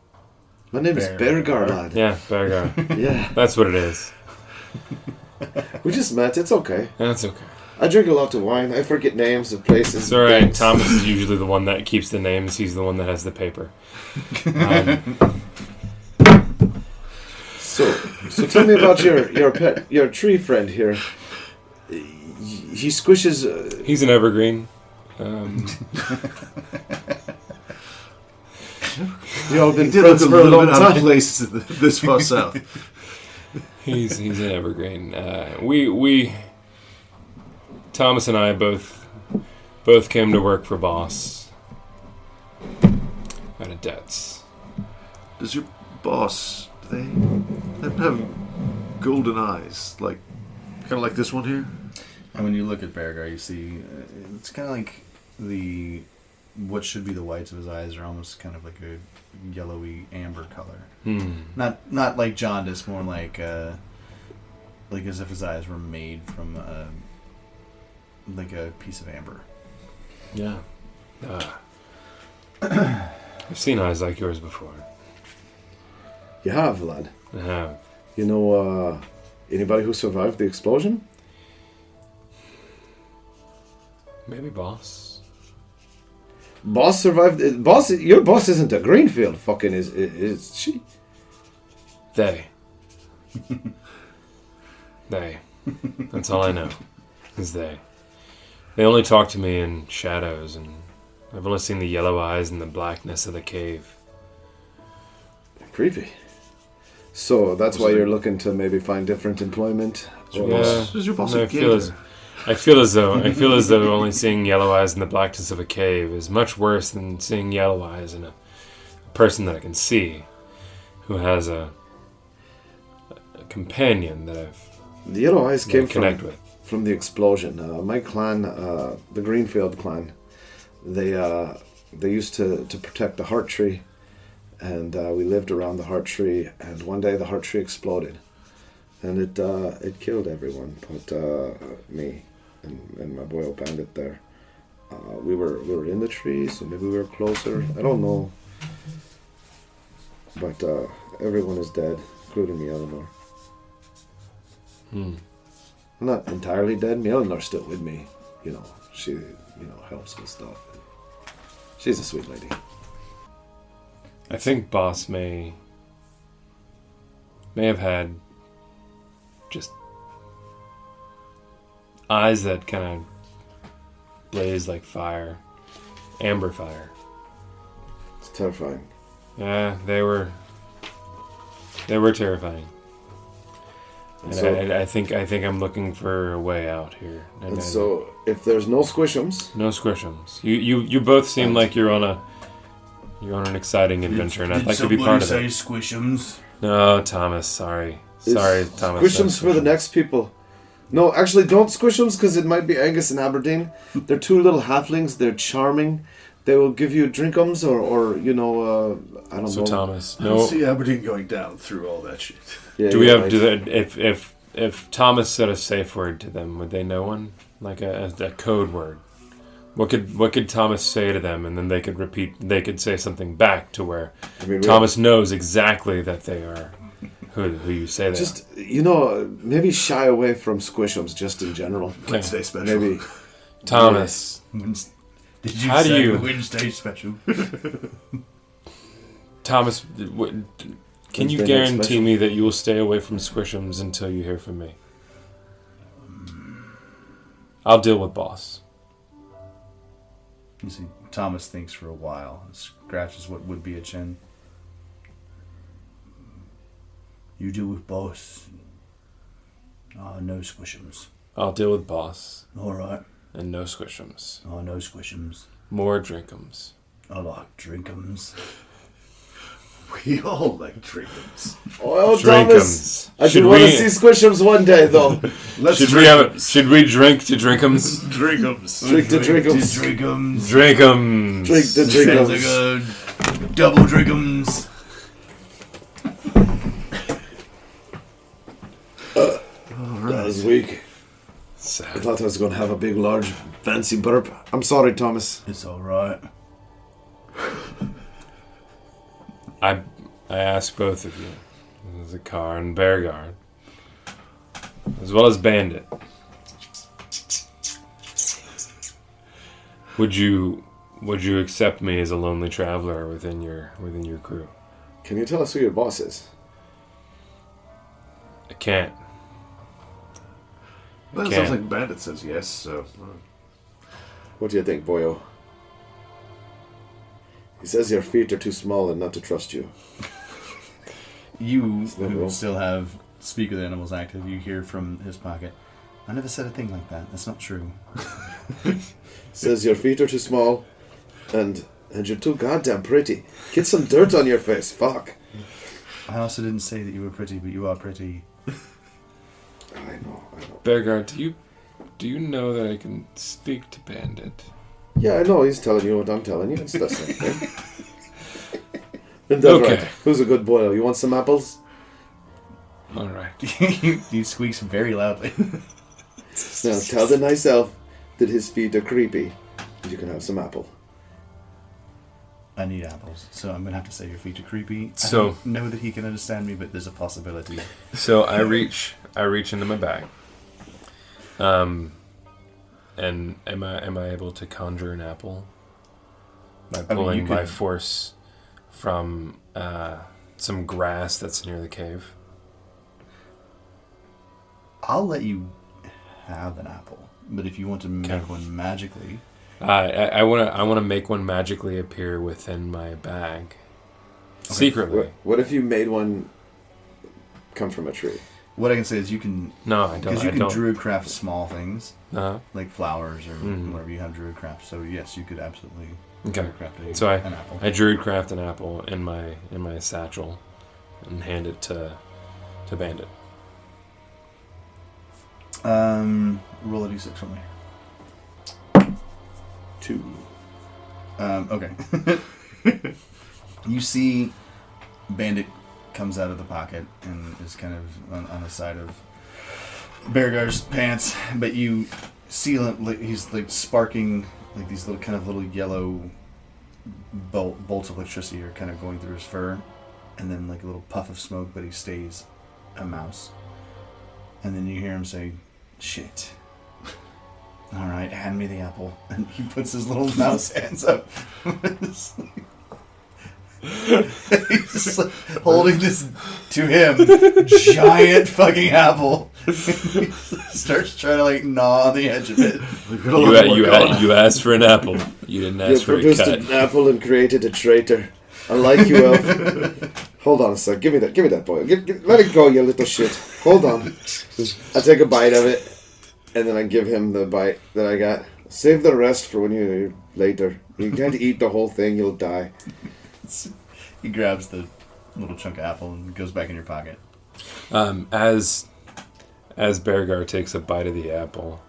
My name is Beargar, lad. Yeah, Beargar. Yeah, That's what it is. we just met. It's okay. That's okay. I drink a lot of wine. I forget names of places. It's alright. things. Thomas is usually the one that keeps the names. He's the one that has the paper. So tell me about your pet, your tree friend here. He squishes. He's an evergreen. You all been He did friends look a for a little long bit out of time. place this far south. He's an evergreen. We Thomas and I both came to work for Boss out of debts. Does your boss? They have golden eyes, kind of like this one here. And when you look at Beargar, you see it's kind of like what should be the whites of his eyes are almost kind of like a yellowy amber color. Not like jaundice, more like as if his eyes were made from like a piece of amber. Yeah. I've seen eyes like yours before. You have, lad. I have. You know anybody who survived the explosion? Maybe Boss. Boss survived. Boss, your boss isn't a Greenfield. Fucking is she? They. They. That's all I know. Is they. They only talk to me in shadows, and I've only seen the yellow eyes and the blackness of the cave. Creepy. So that's why you're looking to maybe find different employment. Or Does your boss I a feel gator? I feel as though only seeing yellow eyes in the blackness of a cave is much worse than seeing yellow eyes in a person that I can see, who has a companion that the yellow eyes came connect with. from the explosion. My clan, the Greenfield clan, they used to protect the heart tree, and we lived around the heart tree. And one day the heart tree exploded, and it killed everyone but me and my boy Bandit there. We were in the tree, so maybe we were closer. I don't know, but everyone is dead. including me, Eleanor. Hmm. I'm not entirely dead. Me, Eleanor's still with me. You know, she, helps with stuff. She's a sweet lady. I think Boss may have had just eyes that kind of blaze like fire, amber fire. It's terrifying. Yeah, they were terrifying. And So- I think I'm looking for a way out here. And so, if there's no Squishims, no Squishims. You both seem like you're on an exciting adventure, and I'd like to be part of Did it. somebody say Squishims? No, Thomas. Sorry, Thomas. Squishims for the next people. No, actually, don't Squishims because it might be Angus and Aberdeen. They're two little halflings. They're charming. They will give you drinkums or I don't So know. Thomas, I don't no. see Aberdeen going down through all that shit. Yeah, Do we you're have? right. If Thomas said a safe word to them, would they know one, like a code word? What could Thomas say to them, and then they could repeat? They could say something back to where I mean, Thomas knows exactly that they are who you say they just maybe shy away from Squishims just in general. are. Okay. Wednesday special. Maybe. Thomas, Did you How do say you- Wednesday special? Thomas, can you Wednesday night guarantee special. me that you will stay away from Squishims until you hear from me? I'll deal with Boss. You see, Thomas thinks for a while, scratches what would be a chin. You deal with boss. No Squishims. I'll deal with Boss Alright. and no Squishims. No Squishims. More drinkums. I like drinkums. We all like drinkums. Oh, Thomas! Drinkums. I Should do want to we- see Squishims one day, though. Let's Should we drink to drinkums? drinkums. Drink the drinkums. Drinkums. Drinkums. Drink the Sounds like drinkums. a double drinkums. That was weak. I Sad. thought I was going to have a big, large, fancy burp. I'm sorry, Thomas. It's alright. I ask both of you, Z'kar and Beargar, as well as Bandit. Would you accept me as a lonely traveler within your crew? Can you tell us who your boss is? I can't. Well, it Can't. sounds like Bandit says yes, so... What do you think, boyo? He says your feet are too small and not to trust you. You, not who wrong. still have Speak with Animals active, you hear from his pocket, I never said a thing like that. That's not true. Says your feet are too small and you're too goddamn pretty. Get some dirt on your face. Fuck. I also didn't say that you were pretty, but you are pretty. I know. Beargar, do you know that I can speak to Bandit? Yeah, I know. He's telling you what I'm telling you. It's the same thing. And that's Okay. right. Who's a good boy? You want some apples? All right. You squeaks very loudly. Now tell the nice elf that his feet are creepy. And you can have some apple. I need apples, so I'm gonna have to say your feet are creepy. I So- don't know that he can understand me, but there's a possibility. So I reach into my bag. And am I able to conjure an apple by mean, pulling you by could- force from some grass that's near the cave? I'll let you have an apple, but if you want to make Okay. one magically, I want to make one magically appear within my bag, secretly. What if you made one come from a tree? what I can say is you can, No, I don't. because you I can don't. druid craft small things Uh-huh. like flowers or Mhm. whatever you have druid craft. So yes, you could absolutely Okay. druid craft So an apple. I druid craft an apple in my satchel, and hand it to Bandit. Roll a d6 for me. 2. Okay. You see Bandit comes out of the pocket and is kind of on the side of Beargar's pants, but you see him, like, he's like sparking, like these little kind of little yellow bolts of electricity are kind of going through his fur, and then like a little puff of smoke, but he stays a mouse. And then you hear him say, "Shit. All right, hand me the apple." And he puts his little mouse hands up. He's just like holding this to him giant fucking apple. He starts trying to like gnaw on the edge of it. You asked for an apple. You didn't ask for a produced cut. an apple and created a traitor. I like you, Elf. Hold on a sec. Give me that boy. Let it go, you little shit. Hold on. I take a bite of it, and then I give him the bite that I got. Save the rest for when you're later. You can't eat the whole thing. You'll die. He grabs the little chunk of apple and goes back in your pocket. As Beargar takes a bite of the apple,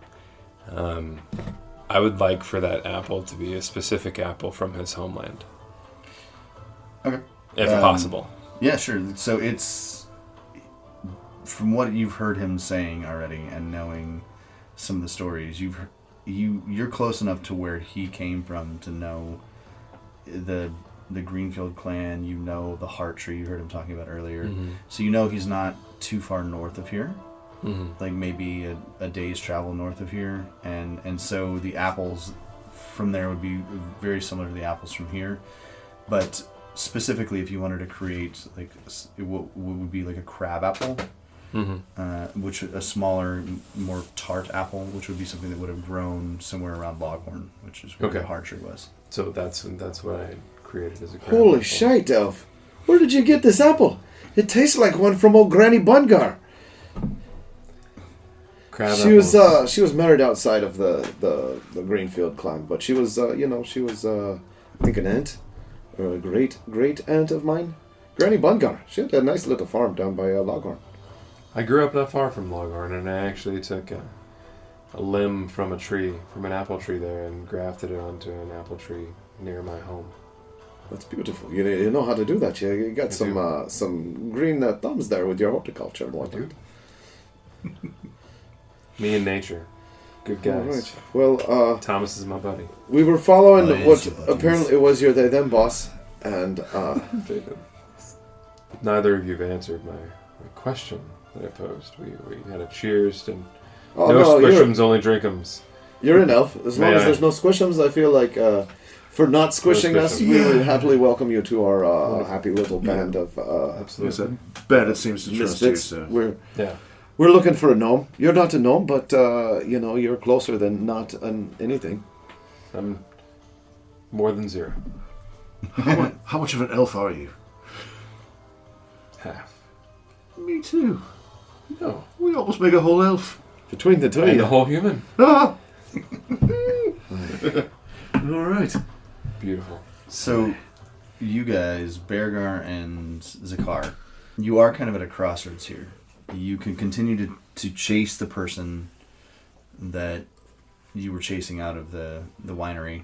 I would like for that apple to be a specific apple from his homeland, Okay. if possible. Yeah, sure. So it's, from what you've heard him saying already and knowing some of the stories, you're close enough to where he came from to know the Greenfield clan, you know the heart tree you heard him talking about earlier. Mm-hmm. So you know he's not too far north of here. Mm-hmm. Like maybe a day's travel north of here. And so the apples from there would be very similar to the apples from here. But specifically if you wanted to create like what would be like a crab apple, which a smaller, more tart apple, which would be something that would have grown somewhere around Loghorn, which is where the heart tree was. So that's what I created as a crab Holy apple. shite, Elf. Where did you get this apple? It tastes like one from old Granny Bungar. Crab She was apples. she was married outside of the Greenfield clan, but she was she was I think an aunt, or a great aunt of mine, Granny Bungar. She had a nice little farm down by Loghorn. I grew up not far from Loghorn, and I actually took a limb from an apple tree there, and grafted it onto an apple tree near my home. That's beautiful. You know how to do that. You got some green thumbs there with your horticulture and whatnot. Me and nature. Good guys. All right. Well, Thomas is my buddy. we were following Buddies, what buddies. apparently was your they them boss, and Neither of you have answered my question that I posed. We had a cheers and oh no no, squishums, only drinkums. you're an elf. As long May as I? there's no squishums, I feel like for not squishing us, squishums. we would happily welcome you to our happy little band of Absolutely. Like Bandit seems to trust you, misfits. so. Yeah. We're looking for a gnome. You're not a gnome, but you're closer than not anything. I'm more than zero. How much of an elf are you? Half. Me too. No. We almost make a whole elf. Between the two of And you. the whole human. Ah! All right. Beautiful. So, you guys, Beargar and Z'kar, you are kind of at a crossroads here. You can continue to chase the person that you were chasing out of the winery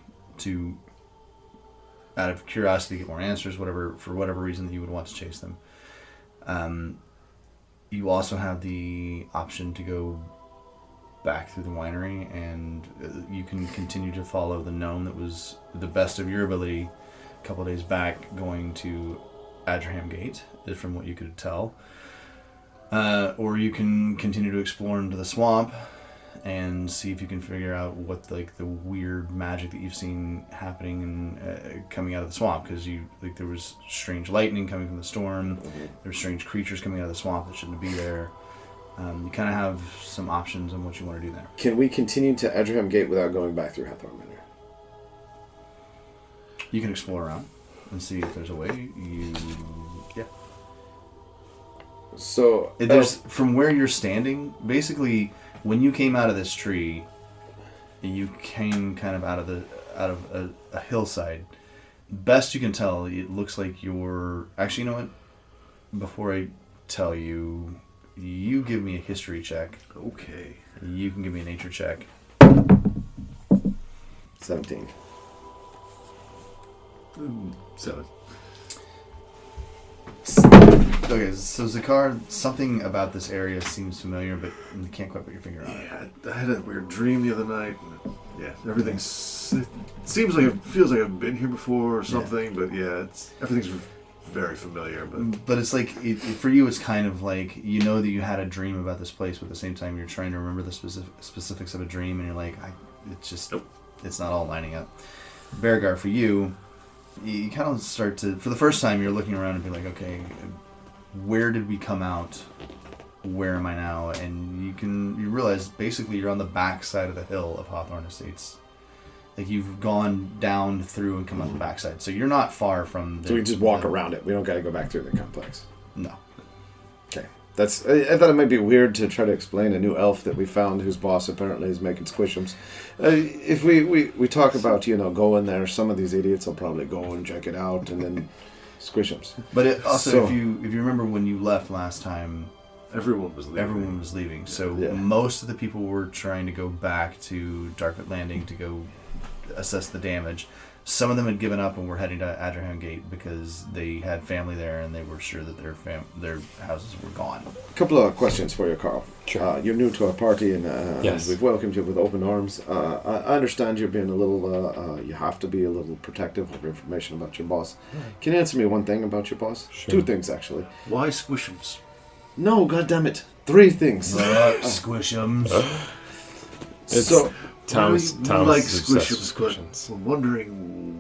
out of curiosity, get more answers, for whatever reason that you would want to chase them. You also have the option to go back through the winery, and you can continue to follow the gnome that was the best of your ability a couple of days back, going to Adraham Gate, from what you could tell. Or you can continue to explore into the swamp and see if you can figure out what the weird magic that you've seen happening and coming out of the swamp, because there was strange lightning coming from the storm. There were strange creatures coming out of the swamp that shouldn't be there. You kind of have some options on what you want to do there. Can we continue to Adraham Gate without going back through Hawthorn Manor? You can explore around and see if there's a way. So There's from where you're standing. Basically, when you came out of this tree, you came kind of out of a hillside. Best you can tell, it looks like you're. Actually, you know what? Before I tell you, you give me a history check. Okay. You can give me a nature check. 17. 7. Okay, so Z'kar, something about this area seems familiar, but you can't quite put your finger on it. Yeah, I had a weird dream the other night. Yeah, everything's. It seems like it feels like I've been here before or something, but yeah, everything's very familiar, but But it's like, for you, it's kind of like, you know that you had a dream about this place, but at the same time, you're trying to remember the specifics of a dream, and you're like, it's just, it's not all lining up. Beargar, for you kind of start to, for the first time, you're looking around and be like, okay, where did we come out? Where am I now? And you realize basically you're on the back side of the hill of Hawthorn Estates. Like you've gone down through and come on the backside, so you're not far from. So we just walk around it. We don't got to go back through the complex. No. Okay. That's. I thought it might be weird to try to explain a new elf that we found whose boss apparently is making squishims. If we talk about going there, some of these idiots will probably go and check it out and then squishims. But if you remember when you left last time. everyone was leaving. Everyone was leaving, so most of the people were trying to go back to Darkwood Landing to go assess the damage. Some of them had given up and were heading to Adrahan Gate because they had family there and they were sure that their houses were gone. A couple of questions for you, Carl. Sure. You're new to our party, and Yes. we've welcomed you with open arms. I understand you're being a little. You have to be a little protective of information about your boss. Can you answer me one thing about your boss? Sure. 2 things, actually. Why Squishims? No, goddammit. 3 things. Squishims. It's So, Thomas like is obsessed Squishims, with but Squishims. we're wondering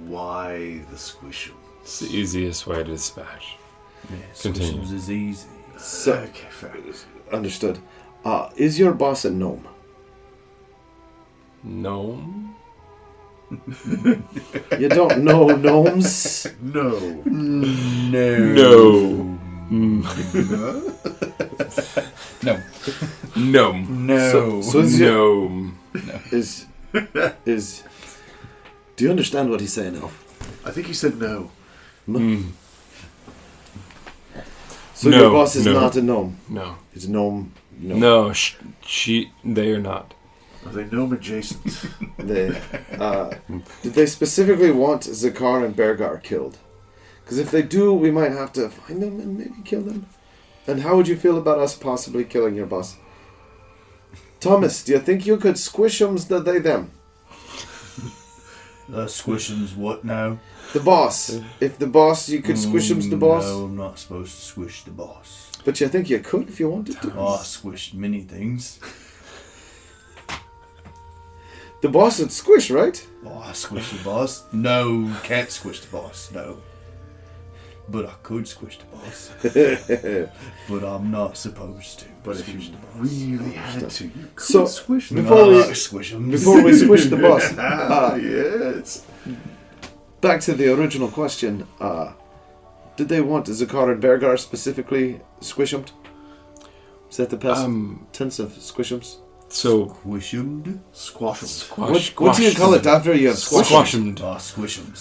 why the Squishims. It's the easiest way to dispatch. Continue. Squishims is easy. so Okay, fair. understood. Is your boss a gnome? Gnome? You don't know gnomes? No. No. No. Gnome. No. So is your, Gnome. is do you understand what he's saying, Elf? I think he said no. So No, your boss is no. not a gnome. No. It's gnome. No, they are not. Are they gnome adjacent? They, did they specifically want Z'kar and Beargar killed? Because if they do, we might have to find them and maybe kill them. And how would you feel about us possibly killing your boss? Thomas, do you think you could squishims the they them? Squishims what now? The boss. If the boss, you could squishims the boss. No, I'm not supposed to squish the boss. But you think you could if you wanted to. Oh, I squished many things. The boss would squish, right? Oh, I squish the boss? No, can't squish the boss, no. But I could squish the boss. But I'm not supposed to. But if squish you the boss. really had to, you could So, squish them. before we- No, I squish 'em. Before we squish the boss, Yes. back to the original question. Did they want Z'kar and Beargar specifically squishimed? Is that the past tense of squishims? So Squishimed? Squash them. What do you call it after you have squished? Squashimed. Oh, squishims.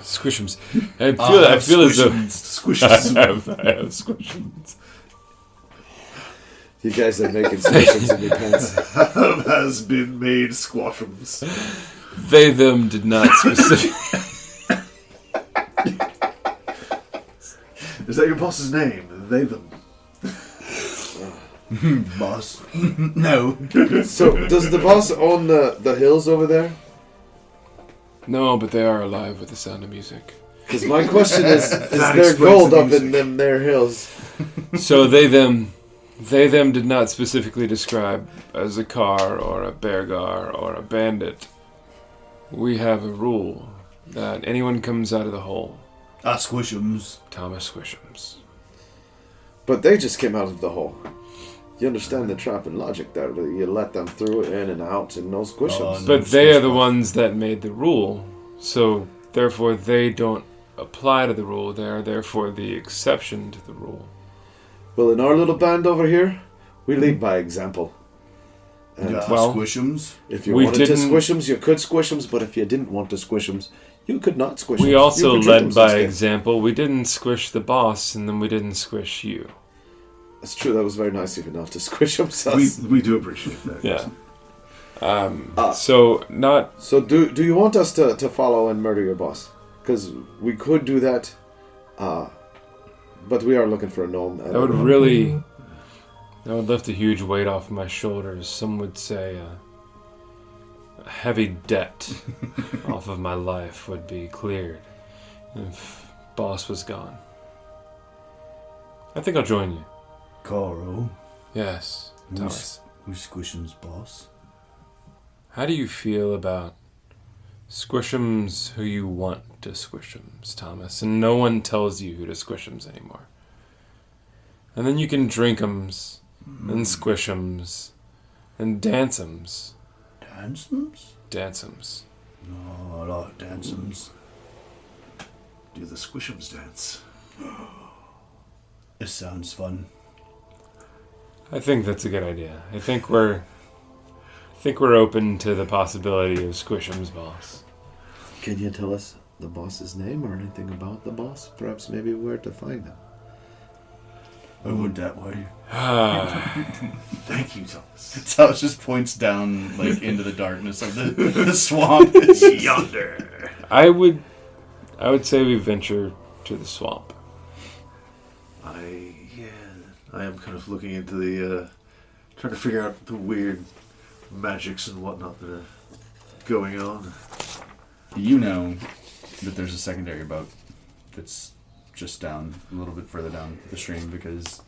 Squishims. I feel as though Squishes. I have squishims. You guys are making squishims in your pants. Has been made squashums. They them did not specifically. Is that your boss's name? They them. Boss. No. So, does the boss own the hills over there? No, but they are alive with the sound of music. Because my question is That there explains gold the up music. in them their hills? So they them did not specifically describe as a car or a beargar or a bandit. We have a rule that anyone comes out of the hole, I squishims. Thomas Squishims. But they just came out of the hole. You understand the trap and logic there. That you let them through in and out and no squishims. no. But they are the ones that made the rule, so therefore they don't apply to the rule. They are therefore the exception to the rule. Well, in our little band over here, we lead by example. And Yeah, Well, squishims. if you we wanted to didn't- squish them, you could squish them. But if you didn't want to squish them, you could not squish them. We also You could drink led them by instead. example. We didn't squish the boss, and then we didn't squish you. That's true. That was very nice of you not to squish them. We do appreciate that. Yeah. So not. So do you want us to follow and murder your boss? Because we could do that, but we are looking for a gnome. That would really. That would lift a huge weight off my shoulders. Some would say a heavy debt off of my life would be cleared. If boss was gone. I think I'll join you. Carl, Yes, Thomas. who's Squishim's boss? How do you feel about Squishims who you want to Squishims, Thomas? And no one tells you who to Squishims anymore. And then you can drink'ems, and Squishims, and dance'ems. Dancems? Dance'ems. No, I like dancems. Do the Squishims dance. It sounds fun. I think that's a good idea. I think we're open to the possibility of Squishim's boss. Can you tell us the boss's name or anything about the boss? Perhaps maybe where to find him. I would that way. Thank you, Thomas. Thomas just points down, like, into the darkness of the swamp. Yonder. I would say we venture to the swamp. I am kind of looking into the, trying to figure out the weird magics and whatnot that are going on. You know that there's a secondary boat that's just down, a little bit further down the stream, because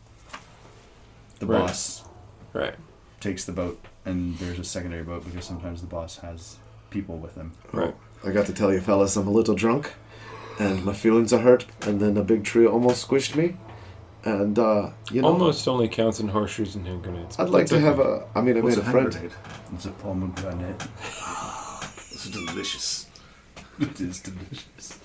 the Right. boss Right. takes the boat, and there's a secondary boat because sometimes the boss has people with him. Right. I got to tell you, fellas, I'm a little drunk, and my feelings are hurt, and then a big tree almost squished me, and, you know... Almost only counts in horseshoes and hand grenades. I'd like to have a... I mean, I What's made a a hand friend. grenade? It's a pomegranate. It's delicious. It is delicious.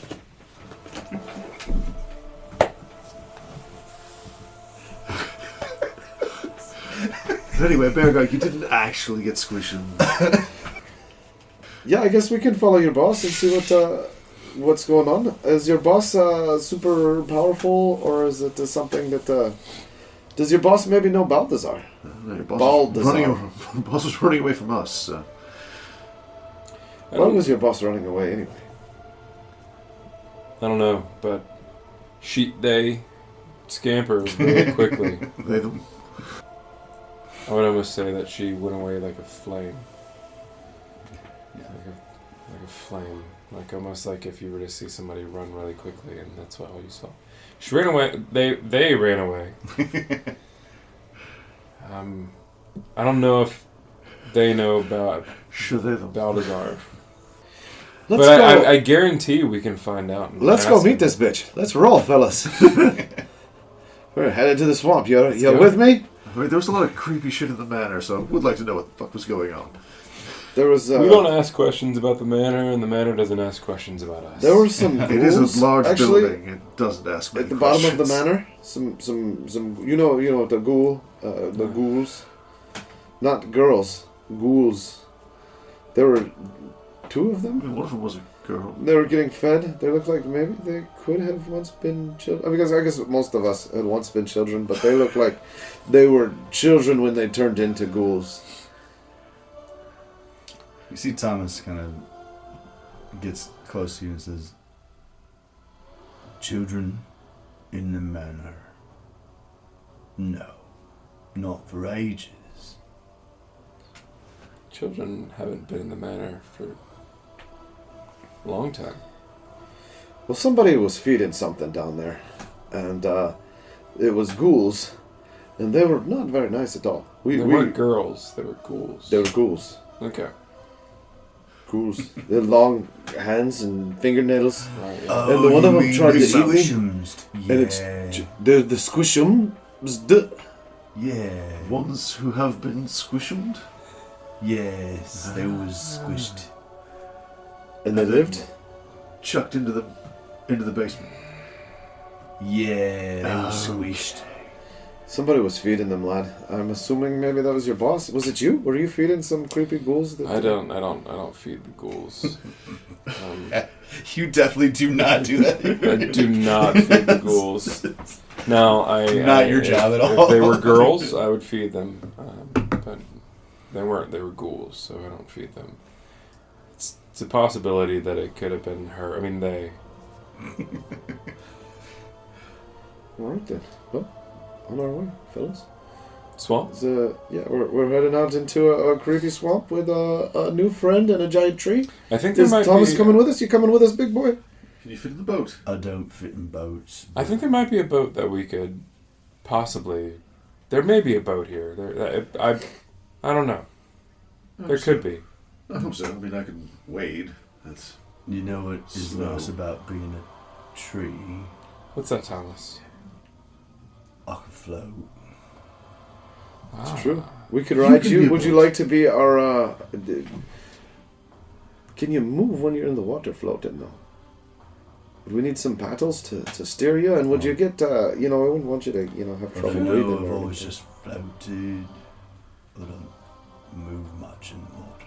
Anyway, Beargar, you didn't actually get Squishims. Yeah, I guess we can follow your boss and see what's going on. Is your boss super powerful, or is it something that... does your boss maybe know Balthazar? Your boss Balthazar. boss was running away from us. So. I Why don't, was your boss running away anyway? I don't know, but they scamper very quickly. They them. I would almost say that she went away like a flame. Like a flame. Like almost like if you were to see somebody run really quickly and that's what all you saw. She ran away. They ran away. I don't know if they know about Sure, they them. Balthazar. Let's But go. I guarantee we can find out. and Let's go ask meet him. this bitch. Let's roll, fellas. We're headed to the swamp. You go. with me? I mean, there was a lot of creepy shit in the manor, so I would like to know what the fuck was going on. There was. We don't ask questions about the manor, and the manor doesn't ask questions about us. There were some. It is ghouls, a large actually, building. It doesn't ask many at the bottom of the questions. manor. Some. You know the ghoul, the ghouls, not girls, ghouls. There were two of I them. mean, one of them was a girl. They were getting fed. They looked like maybe they could have once been children. Because I guess most of us had once been children, but they looked like they were children when they turned into ghouls. You see Thomas kind of gets close to you and says, "Children in the manor? No, not for ages." Children haven't been in the manor for a long time. Well, somebody was feeding something down there, and it was ghouls, and they were not very nice at all. They weren't girls, they were ghouls. They were ghouls. Okay. Ghouls. They had long hands and fingernails, Right, yeah. and the one of them tried to eat me. Squishims. Yeah. And it's the Squishims. Yeah. Ones who have been squishimed? Yes, they was squished. And they lived. Chucked into the basement. Yeah, they was squished. Somebody was feeding them, lad. I'm assuming maybe that was your boss. Was it you? Were you feeding some creepy ghouls? I don't feed the ghouls. You definitely do not do that. I do not feed the ghouls. No, Not your job at all. If they were girls, I would feed them. But they weren't. They were ghouls, so I don't feed them. It's a possibility that it could have been her. I mean, they. All right then. Well, on our way, fellas. Swamp? We're heading out into a creepy swamp with a new friend and a giant tree. I think there Is might Thomas be. coming with us? You coming with us, big boy? Can you fit in the boat? I don't fit in boats. I think there might be a boat that we could possibly. There may be a boat here. I don't know. There could be. I hope so. I mean, I can wade. That's You know what is Slow. nice about being a tree? What's that, Thomas? I can float. It's true. We could ride can you. be a Would you boat. like to be our? Can you move when you're in the water floating though? Would we need some paddles to steer you? And would you get? I wouldn't want you to have trouble You breathing. know, I've or always anything. just floated. I don't move much in the water.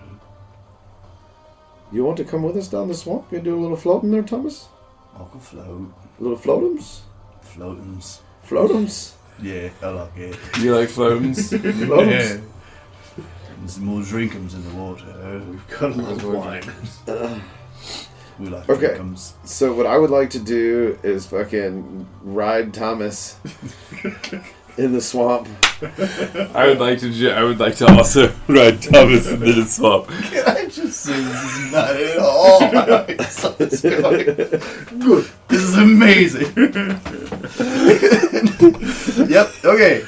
You want to come with us down the swamp? You do a little floating there, Thomas. I can float. A little floatums. Floatings. Floatums. Yeah, I like it. You like floatings? Floatums. There's more drinkums in the water. we've got a lot of wine. We like Okay. drinkums. So what I would like to do is fucking ride Thomas in the swamp. I would like to also ride Thomas into the swamp. Can I just say this is not at all how I saw this going? Good. This is amazing. Yep, okay.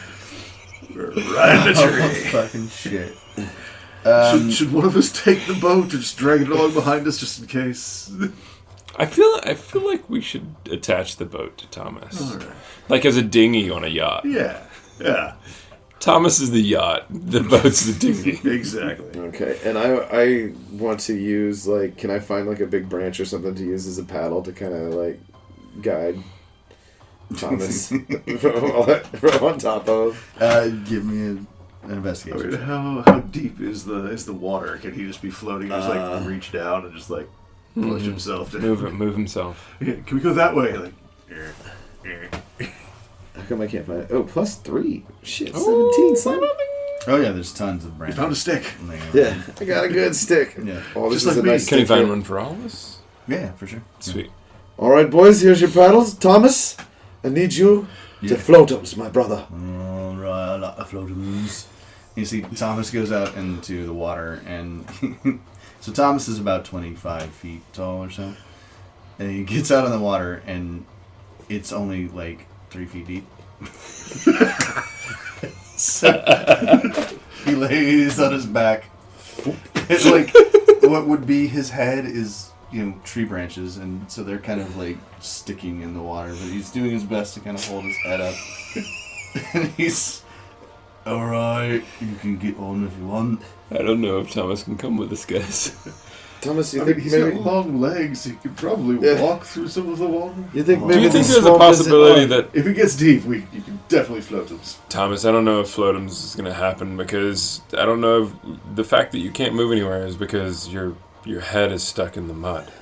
Right the tree. Oh, fucking shit. Should one of us take the boat and just drag it along behind us just in case? I feel like we should attach the boat to Thomas, All right. like as a dinghy on a yacht. Yeah. Thomas is the yacht. The boat's the dinghy. Exactly. Okay, and I want to use can I find a big branch or something to use as a paddle to kind of guide Thomas from on top of? Give me an I investigation. mean, how deep is the water? Can he just be floating, just reach down and just push himself? Move himself. Yeah, can we go that way? How come I can't find it? Oh, +3. Shit, 17, son. Oh yeah, there's tons of You branches. found a stick. Yeah, I got a good stick. Yeah. Oh, this Just is like a me. nice Can you stick find here. one for all of us? Yeah, for sure. Sweet. All right, boys, here's your paddles. Thomas, I need you to float us, my brother. Alright, I like the floatums. You see, Thomas goes out into the water, and so Thomas is about 25 feet tall or so. And he gets out in the water, and it's only 3 feet deep. So he lays on his back. It's what would be his head is, tree branches, and so they're kind of sticking in the water, but he's doing his best to kind of hold his head up. And he's, alright, you can get on if you want. I don't know if Thomas can come with us, guys. Thomas, you I think mean, he's maybe got long legs. He could probably Yeah. walk through some of the water. you think Do maybe Do you think the there's a swamp isn't- possibility that If it gets deep, you can definitely float him. Thomas? I don't know if floatums is going to happen because I don't know if the fact that you can't move anywhere is because your head is stuck in the mud.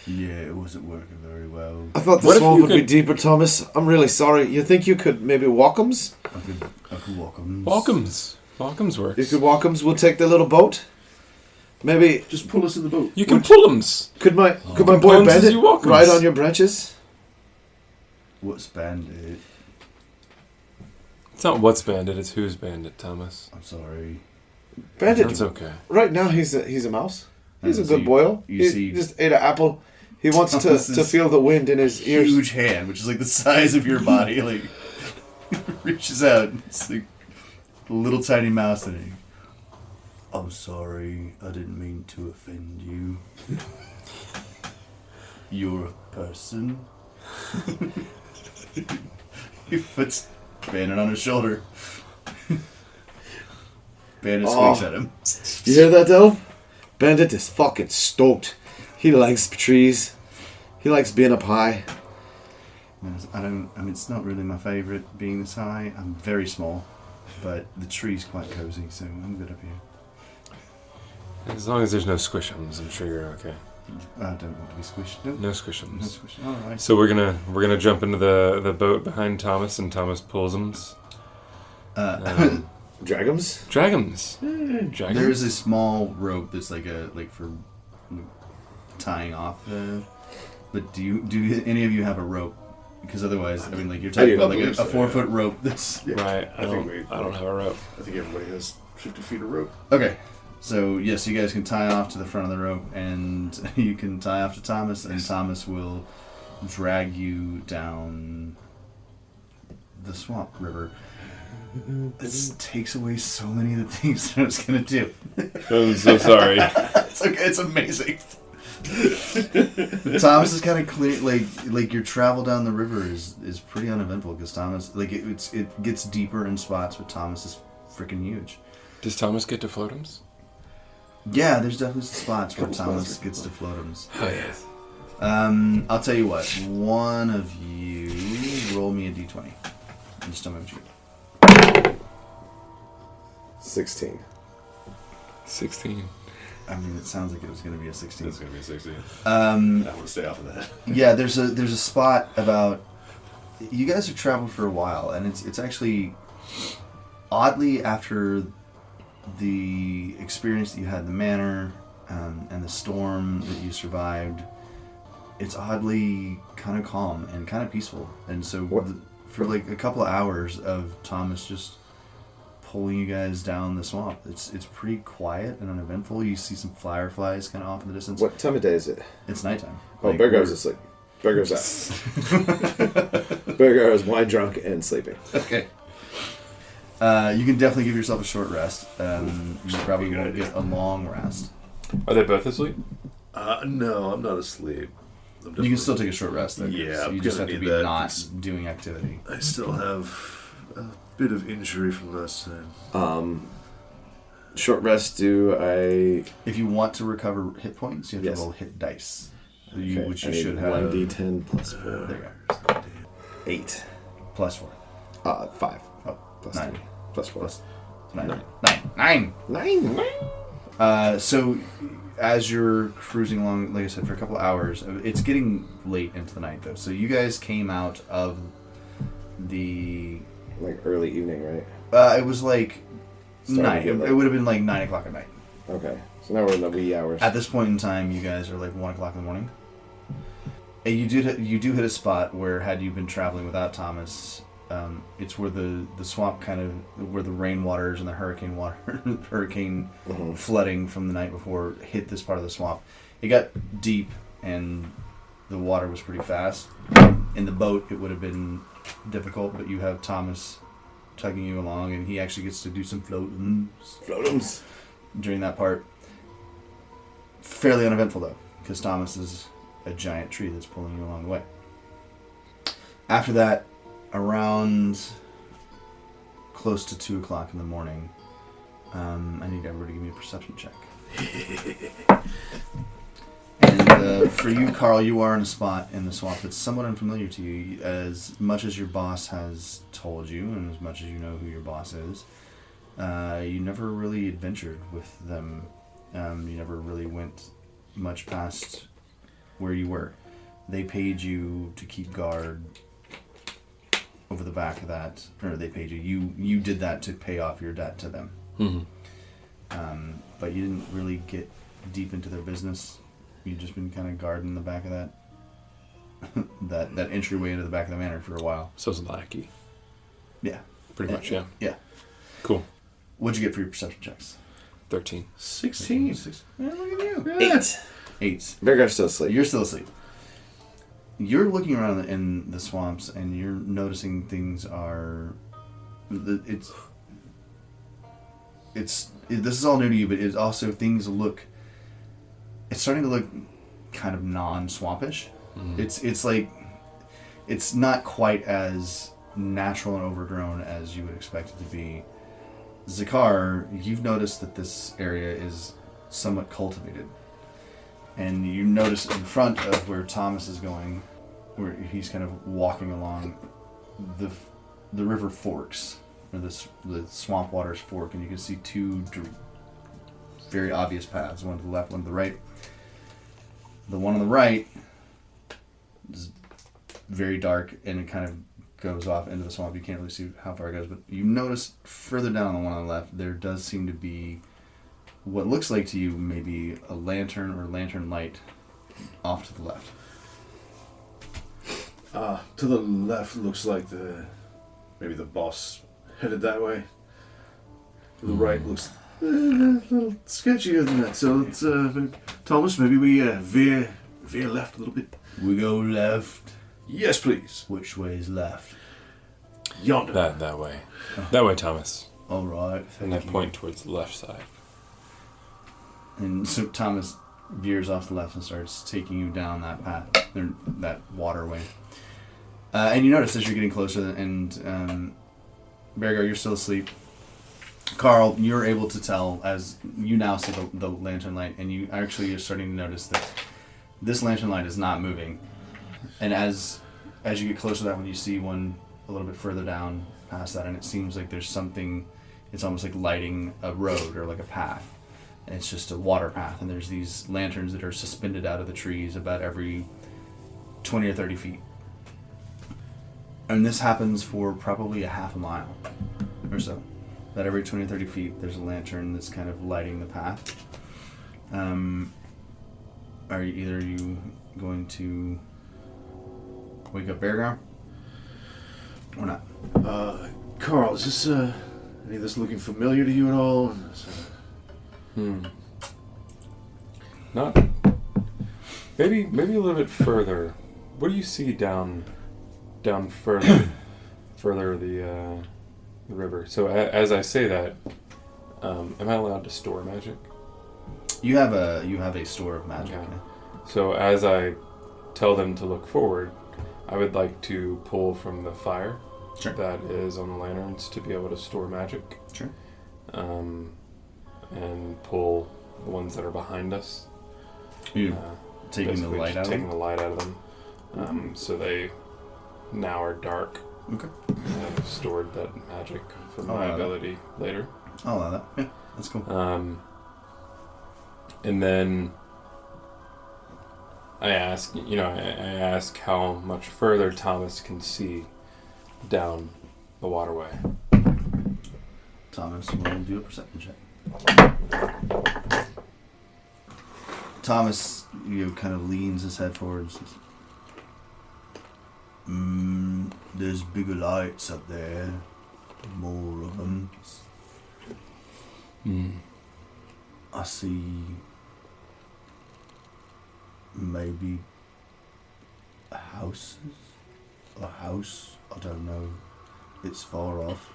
Yeah, it wasn't working very well. I thought the What if swamp you would be could- deeper, Thomas. I'm really sorry. You think you could maybe walk-ems? I could walk on. Welcomes works. You could walk-ems. We'll take the little boat. Maybe Just pull us in the boat. You can pull 'ems. could my boy Components as Bandit you walk 'ems. ride on your branches? What's Bandit? It's not what's bandit, it's who's bandit, Thomas. I'm sorry. Bandit. That's okay. Right now he's a mouse. He's a So good boy. you He see- just ate an apple. He wants to Thomas's feel the wind in his ears. Huge hand, which is the size of your body, reaches out. It's a little tiny mouse in it. I'm sorry, I didn't mean to offend you. You're a person. He puts Bandit on his shoulder. Bandit squeaks at him. You hear that, Elf? Bandit is fucking stoked. He likes trees. He likes being up high. It's not really my favorite being this high. I'm very small, but the tree's quite cozy, so I'm good up here. As long as there's no squishims, I'm sure you're okay. I don't want to be squished. No, No squishims. no squished. All right. So we're gonna jump into the boat behind Thomas, and Thomas pulls 'ems. Dragons? Dragons. Dragons. There is a small rope that's for tying off. But do any of you have a rope? Because otherwise, you're talking do. about I a believe so, 4-foot rope. That's Right. I think I don't have a rope. I think everybody has 50 feet of rope. okay. So, yes, you guys can tie off to the front of the rope, and you can tie off to Thomas, and Thomas will drag you down the swamp river. This takes away so many of the things that I was going to do. I'm so sorry. It's okay, it's amazing. Thomas is kind of clear, like your travel down the river is pretty uneventful, because Thomas, like, it gets deeper in spots, but Thomas is freaking huge. Does Thomas get to floatums? Yeah, there's definitely some spots where Thomas gets to floatums. Oh, yes. I'll tell you what. One of you roll me a d20. And just tell me what you get. 16. 16. I mean, it sounds like it was going to be a 16. It's going to be 16. I want to stay off of that. Yeah, there's a spot about. You guys have traveled for a while, and it's actually oddly after the experience that you had in the manor and the storm that you survived. It's oddly kind of calm and kind of peaceful, and so for like a couple of hours of Thomas just pulling you guys down the swamp, it's pretty quiet and uneventful. You see some fireflies kind of off in the distance. What time of day is it? It's nighttime. Oh, Beargar's asleep. Beargar's out. Beargar is wine drunk and sleeping. Okay. You can definitely give yourself a short rest. You probably won't get a long rest. Are they both asleep? No, I'm not asleep. You can still take a short rest, though. Yeah, so I'm you just have gonna to be need that, not 'cause doing activity. I still have a bit of injury from last time. Short rest, do I... If you want to recover hit points, you have Yes. to roll hit dice. Okay, Which you I need should have. 1d10 plus 4. There you go. 8. Plus 4. 5. Oh, Plus 9. 3. Plus 4. Plus 9. Nine. 9. 9. So, as you're cruising along, like I said, for a couple of hours, it's getting late into the night, though. So you guys came out of the... Like early evening, right? it was like Starting to 9. get late. It would have been like 9 o'clock at night. Okay. So now we're in the wee hours. At this point in time, you guys are like 1 o'clock in the morning. And you do hit a spot where, had you been traveling without Thomas, it's where the swamp kind of, where the rainwaters and the hurricane flooding from the night before hit this part of the swamp. It got deep and the water was pretty fast. In the boat, it would have been difficult, but you have Thomas tugging you along, and he actually gets to do some floatums during that part. Fairly uneventful, though, because Thomas is a giant tree that's pulling you along the way. After that, around close to 2 o'clock in the morning, I need everybody to give me a perception check. And for you, Carl, you are in a spot in the swamp that's somewhat unfamiliar to you. As much as your boss has told you, and as much as you know who your boss is, you never really adventured with them. You never really went much past where you were. They paid you to keep guard over the back of that, or they paid you. You did that to pay off your debt to them. Mm-hmm. But you didn't really get deep into their business. You've just been kind of guarding the back of that that entryway into the back of the manor for a while. So it's lackey. Yeah. Pretty much, yeah. Yeah. Cool. What'd you get for your perception checks? 13. 16. Yeah, look at you. 8. 8. Beargar's still asleep. You're still asleep. You're looking around in the swamps, and you're noticing things are... This is all new to you, but it's also things look... It's starting to look kind of non-swampish. Mm-hmm. It's like... It's not quite as natural and overgrown as you would expect it to be. Z'kar, you've noticed that this area is somewhat cultivated. And you notice in front of where Thomas is going, where he's kind of walking along, the river forks, or the swamp waters fork, and you can see two very obvious paths, one to the left, one to the right. The one on the right is very dark, and it kind of goes off into the swamp. You can't really see how far it goes, but you notice further down on the one on the left, there does seem to be what looks like to you maybe a lantern or lantern light off to the left. To the left looks like maybe the boss headed that way. To the right looks little sketchier than that. So let's, Thomas, maybe we veer left a little bit. We go left. Yes, please. Which way is left? Yonder. That way. That way, Thomas. All right. And I point towards the left side. And so Thomas veers off the left and starts taking you down that path, that waterway. And you notice as you're getting closer, and Beargar, you're still asleep. Carl, you're able to tell as you now see the lantern light, and you actually are starting to notice that this lantern light is not moving. And as you get closer to that one, you see one a little bit further down past that, and it seems like there's something. It's almost like lighting a road or like a path. And it's just a water path, and there's these lanterns that are suspended out of the trees about every 20 or 30 feet. And this happens for probably a half a mile or so. About every 20 or 30 feet, there's a lantern that's kind of lighting the path. Are you going to wake up Beargar? Or not? Carl, is this, any of this looking familiar to you at all? Not. Maybe a little bit further. What do you see down further the river? So as I say that, am I allowed to store magic? You have a store of magic. Okay. So as I tell them to look forward, I would like to pull from the fire that is on the lanterns to be able to store magic. Sure. And pull the ones that are behind us. You taking the light out of them? Taking the light out of them. So they now are dark. Okay. I've stored that magic for my ability later. I'll allow that. Yeah, that's cool. And then I ask how much further Thomas can see down the waterway. Thomas will do a perception check. Thomas, kind of leans his head forward and says, there's bigger lights up there. More of them. I see maybe a house. I don't know. It's far off.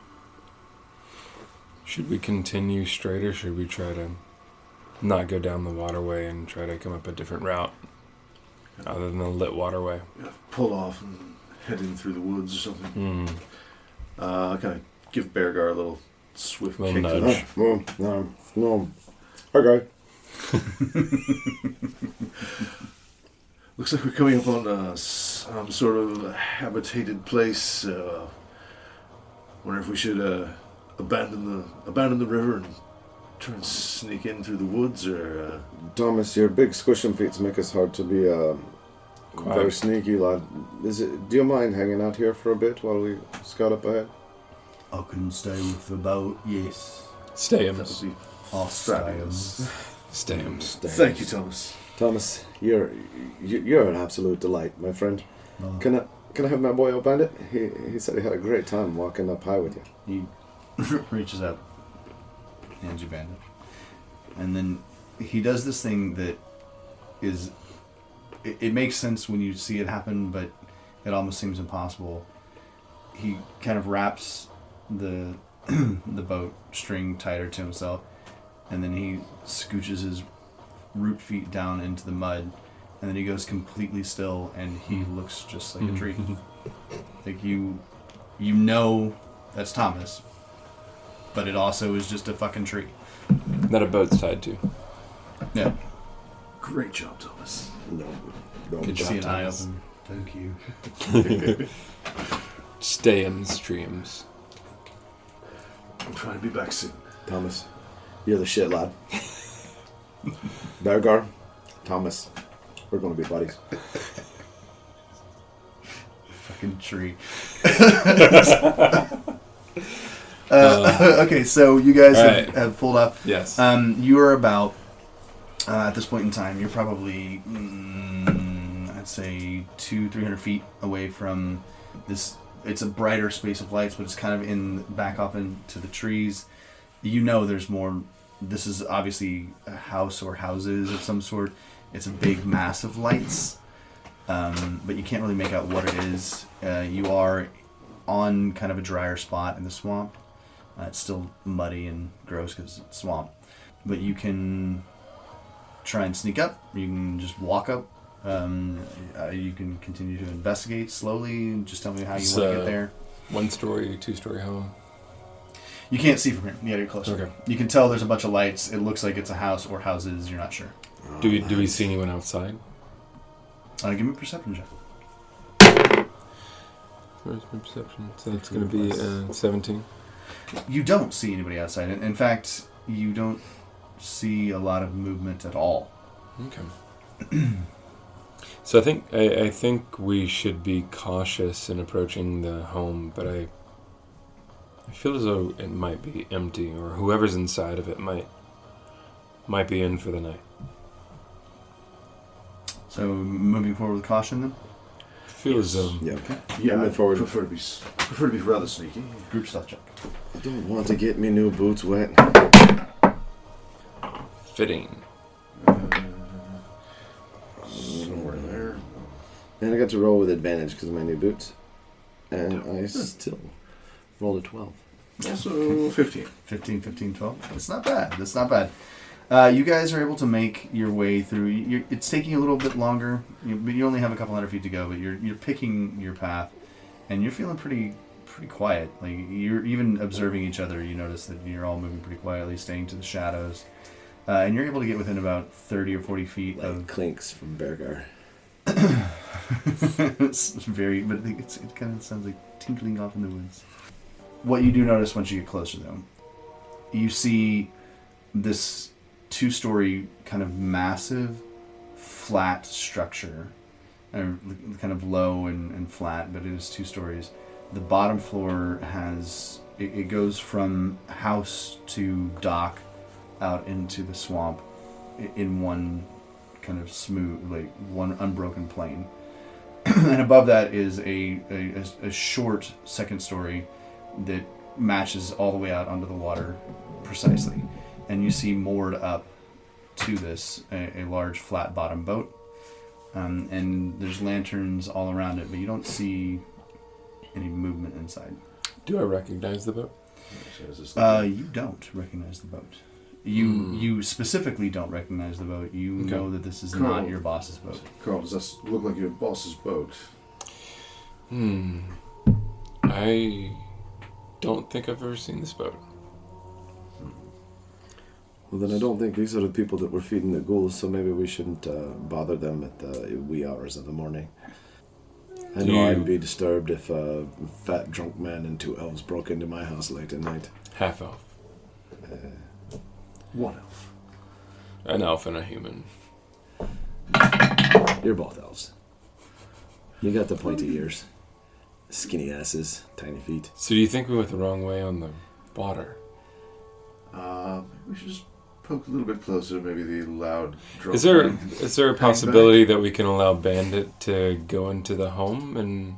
Should we continue straight, or should we try to not go down the waterway and try to come up a different route other than the lit waterway? Pull off and head in through the woods or something. Kind of give Beargar a little swift Little kick. nudge. No. Okay. Looks like we're coming up on some sort of habitated place. Wonder if we should abandon the river and try and sneak in through the woods, or Thomas, your big squishing feet make us hard to be Quiet. very sneaky, lad. Do you mind hanging out here for a bit while we scout up ahead? I can stay with the boat, yes. Stay-ums. that would be I'll fabulous. Stay-ums. Thank you, Thomas. Thomas, you're an absolute delight, my friend. No. Can I have my boy up Bandit? He said he had a great time walking up high with you. He reaches out, hands you Bandit, and then he does this thing that is, it makes sense when you see it happen, but it almost seems impossible. He kind of wraps the the boat string tighter to himself, and then he scooches his root feet down into the mud, and then he goes completely still, and he looks just like a tree. Like you know that's Thomas, but it also is just a fucking tree. That a boat's tied to. Yeah. Great job, Thomas. No. Good job, See an eye Thomas. open. Thank you. Stay-ums, streams. I'm trying to be back soon. Thomas, you're the shit, lad. Beargar, Thomas, we're gonna be buddies. Fucking tree. Okay, so you guys Right. have pulled up. Yes. You are about, at this point in time, you're probably, I'd say 200-300 feet away from this. It's a brighter space of lights, but it's kind of back off into the trees. You know there's more this is obviously a house or houses of some sort. It's a big mass of lights, but you can't really make out what it is. You are on kind of a drier spot in the swamp. It's still muddy and gross because it's swamp. But you can try and sneak up. You can just walk up. You can continue to investigate slowly. Just tell me how you want to get there. 1-story, 2-story home. You can't see from here. You gotta get closer. Okay. You can tell there's a bunch of lights. It looks like it's a house or houses. You're not sure. Do we see anyone outside? Give me a perception check. Where's my perception? So that's going to be 17. You don't see anybody outside. In fact, you don't see a lot of movement at all. Okay. So I think we should be cautious in approaching the home, but I feel as though it might be empty, or whoever's inside of it might be in for the night. So moving forward with caution, then. I feel as though. Yeah. Yeah, I'm I in forward. prefer to be rather sneaky. Group stealth check. I don't want to get me new boots wet. Fitting. Somewhere there. And I got to roll with advantage because of my new boots. And I still rolled a 12. So 15. 15, 12. That's not bad. That's not bad. You guys are able to make your way through. It's taking a little bit longer, but you only have a couple hundred feet to go. But you're picking your path, and you're feeling pretty quiet. Like you're even observing each other. You notice that you're all moving pretty quietly, staying to the shadows, and you're able to get within about 30 or 40 feet Like of Clinks from Beargar. it's very, but it kind of sounds like tinkling off in the woods. What you do notice once you get closer, though, you see this 2-story kind of massive flat structure, kind of low and flat, but it is 2 stories. The bottom floor has it goes from house to dock out into the swamp in one kind of smooth, like one unbroken plane. And above that is a short 2nd story that matches all the way out onto the water precisely. And you see moored up to this a large flat bottom boat. And there's lanterns all around it, but you don't see any movement inside. Do I recognize the boat? You don't recognize the boat. You specifically don't recognize the boat. You know that this is not your boss's boat. Carl, does this look like your boss's boat? I don't think I've ever seen this boat. Well, then I don't think these are the people that were feeding the ghouls, so maybe we shouldn't bother them at the wee hours of the morning. I know I'd be disturbed if a fat drunk man and 2 elves broke into my house late at night. Half elf. One elf. An elf and a human. You're both elves. You got the pointy ears. Skinny asses, tiny feet. So do you think we went the wrong way on the water? We should just poke a little bit closer. Maybe the loud drunk. Is there a possibility that we can allow Bandit to go into the home and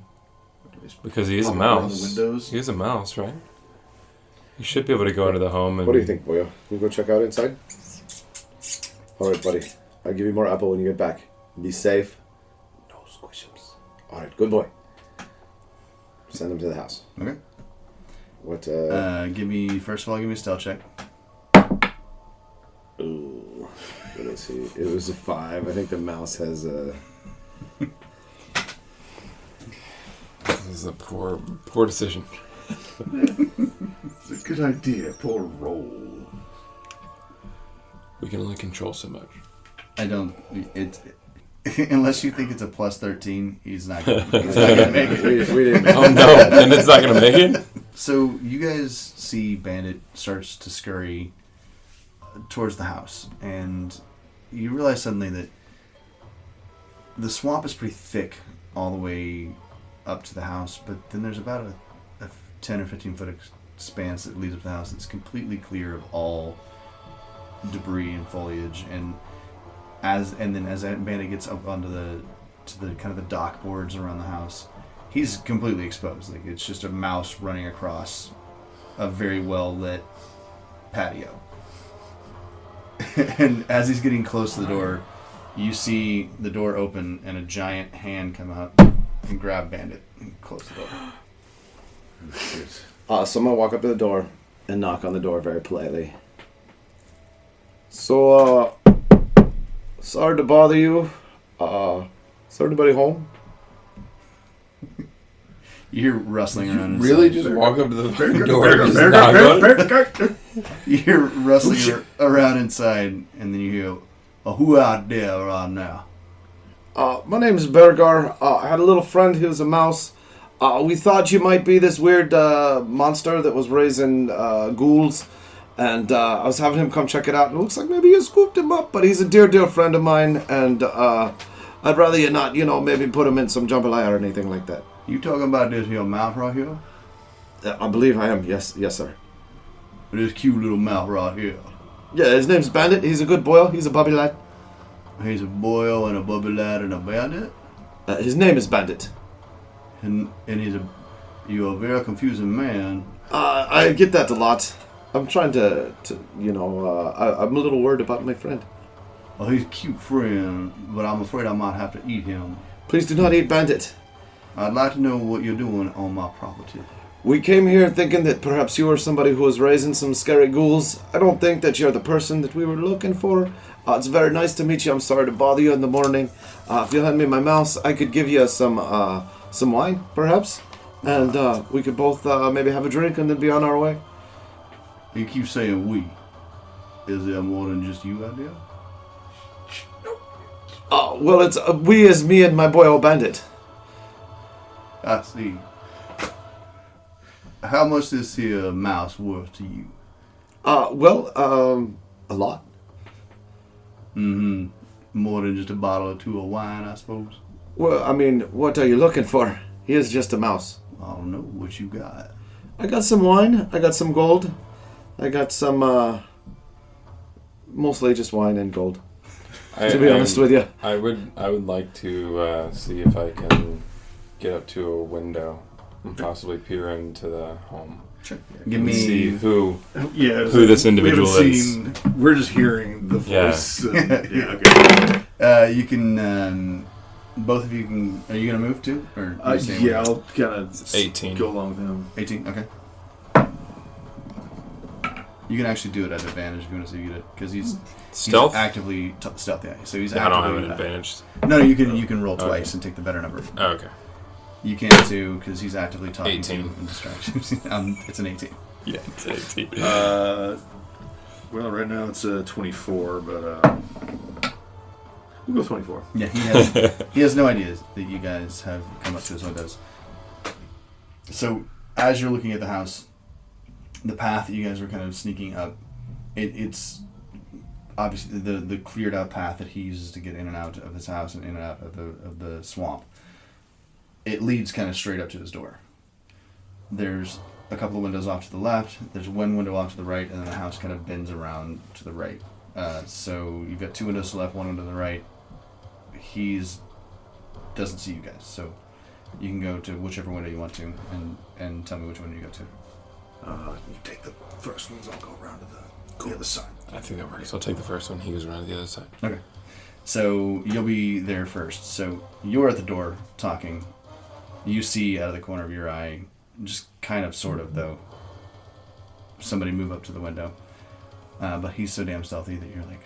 because he is a Pop around mouse? the windows? He is a mouse, right? He should be able to go into the home. And What do you think, boyo? You go check out inside? Alright, buddy. I'll give you more apple when you get back. Be safe. No squishims. Alright, good boy. Send him to the house. Okay. What, give me a stealth check. Ooh. Let me see. It was a 5. I think the mouse has a... This is a poor decision. It's a good idea. Poor roll. We can only control so much. I don't. Unless you think it's a plus 13, he's not gonna make it. We didn't... Oh no, then it's not going to make it? So you guys see Bandit starts to scurry towards the house, and you realize suddenly that the swamp is pretty thick all the way up to the house, but then there's about a 10 or 15 foot expanse that leads up to the house. It's completely clear of all debris and foliage, and then as Bandit gets up onto the kind of the dock boards around the house, he's completely exposed. Like it's just a mouse running across a very well lit patio. And as he's getting close to the door, you see the door open and a giant hand come out and grab Bandit and close the door. So I'm gonna walk up to the door and knock on the door very politely. So, sorry to bother you. Is everybody home? You hear rustling around. Really? Just walk up to the front door and just knock on it? You hear rustling around inside, and then you hear, who out there right now? My name is Beargar. I had a little friend who was a mouse. We thought you might be this weird monster that was raising ghouls. And I was having him come check it out. And it looks like maybe you scooped him up. But he's a dear, dear friend of mine. And I'd rather you not, maybe put him in some jambalaya or anything like that. You talking about this here mouth right here? I believe I am. Yes, sir. This cute little mouth right here. Yeah, his name's Bandit. He's a good boy. He's a bubby lad. He's a boy and a bubby lad and a bandit? His name is Bandit. And you're a very confusing man. I get that a lot. I'm trying to I'm a little worried about my friend. Oh, he's a cute friend, but I'm afraid I might have to eat him. Please do not eat Bandit. I'd like to know what you're doing on my property. We came here thinking that perhaps you are somebody who was raising some scary ghouls. I don't think that you're the person that we were looking for. It's very nice to meet you. I'm sorry to bother you in the morning. If you'll hand me my mouse, I could give you some wine, perhaps. And we could both maybe have a drink and then be on our way. You keep saying we. Is there more than just you out there? Well, it's we as me and my boy old Bandit. I see. How much is here mouse worth to you? A lot. Mm-hmm. More than just a bottle or two of wine, I suppose? Well, I mean, what are you looking for? He is just a mouse. I don't know what you got. I got some wine. I got some gold. I got some, mostly just wine and gold. To be honest with you. I would like to see if I can get up to a window and possibly peer into the home. Sure. Give me see who Yeah, this individual is. We're just hearing the voice. Yeah. Okay. You can, both of you can. Are you gonna move too, or are you staying with I'll kind of 18. go along with him. 18? Okay. You can actually do it at advantage if you want to see it, because he's Stealth? He's actively stealth. Yeah, so he's I don't actively. have an advantage. No, you can roll twice and take the better number. Oh, okay. You can't too because he's actively talking 18. to you and distractions. It's an 18. Yeah, it's 18. Well, right now it's a 24, but we'll go 24. Yeah, he has no idea that you guys have come up to his windows. So as you're looking at the house, the path that you guys were kind of sneaking up, it's obviously the cleared out path that he uses to get in and out of his house and in and out of the swamp. It leads kind of straight up to his door. There's a couple of windows off to the left. There's one window off to the right, and then the house kind of bends around to the right. So you've got two windows to the left, one window to the right. Doesn't see you guys, so you can go to whichever window you want to, and tell me which one you go to. You take the first ones, I'll go around to the other side. I think that works. I'll take the first one. He goes around to the other side. Okay. So you'll be there first. So you're at the door talking. You see out of the corner of your eye, just kind of, sort of, though, somebody move up to the window. But he's so damn stealthy that you're like,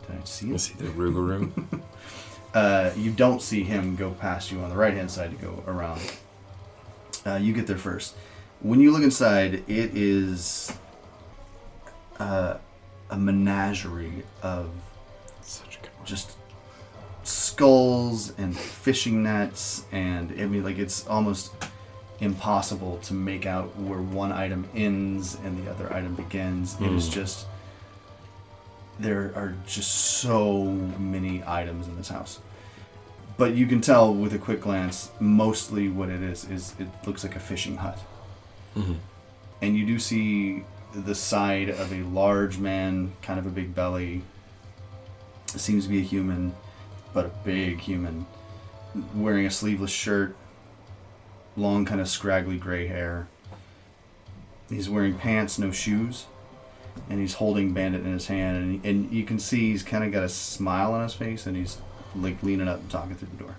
did I see him? Is he the Ruger room? You don't see him go past you on the right-hand side to go around. You get there first. When you look inside, it is a menagerie of just skulls and fishing nets, and I mean, like, it's almost impossible to make out where one item ends and the other item begins. It is just, there are just so many items in this house. But you can tell with a quick glance, mostly what it is it looks like a fishing hut. Mm-hmm. And you do see the side of a large man, kind of a big belly. It seems to be a human, but a big human, wearing a sleeveless shirt, long kind of scraggly gray hair. He's wearing pants, no shoes, and he's holding Bandit in his hand, and you can see he's kind of got a smile on his face, and he's like leaning up and talking through the door.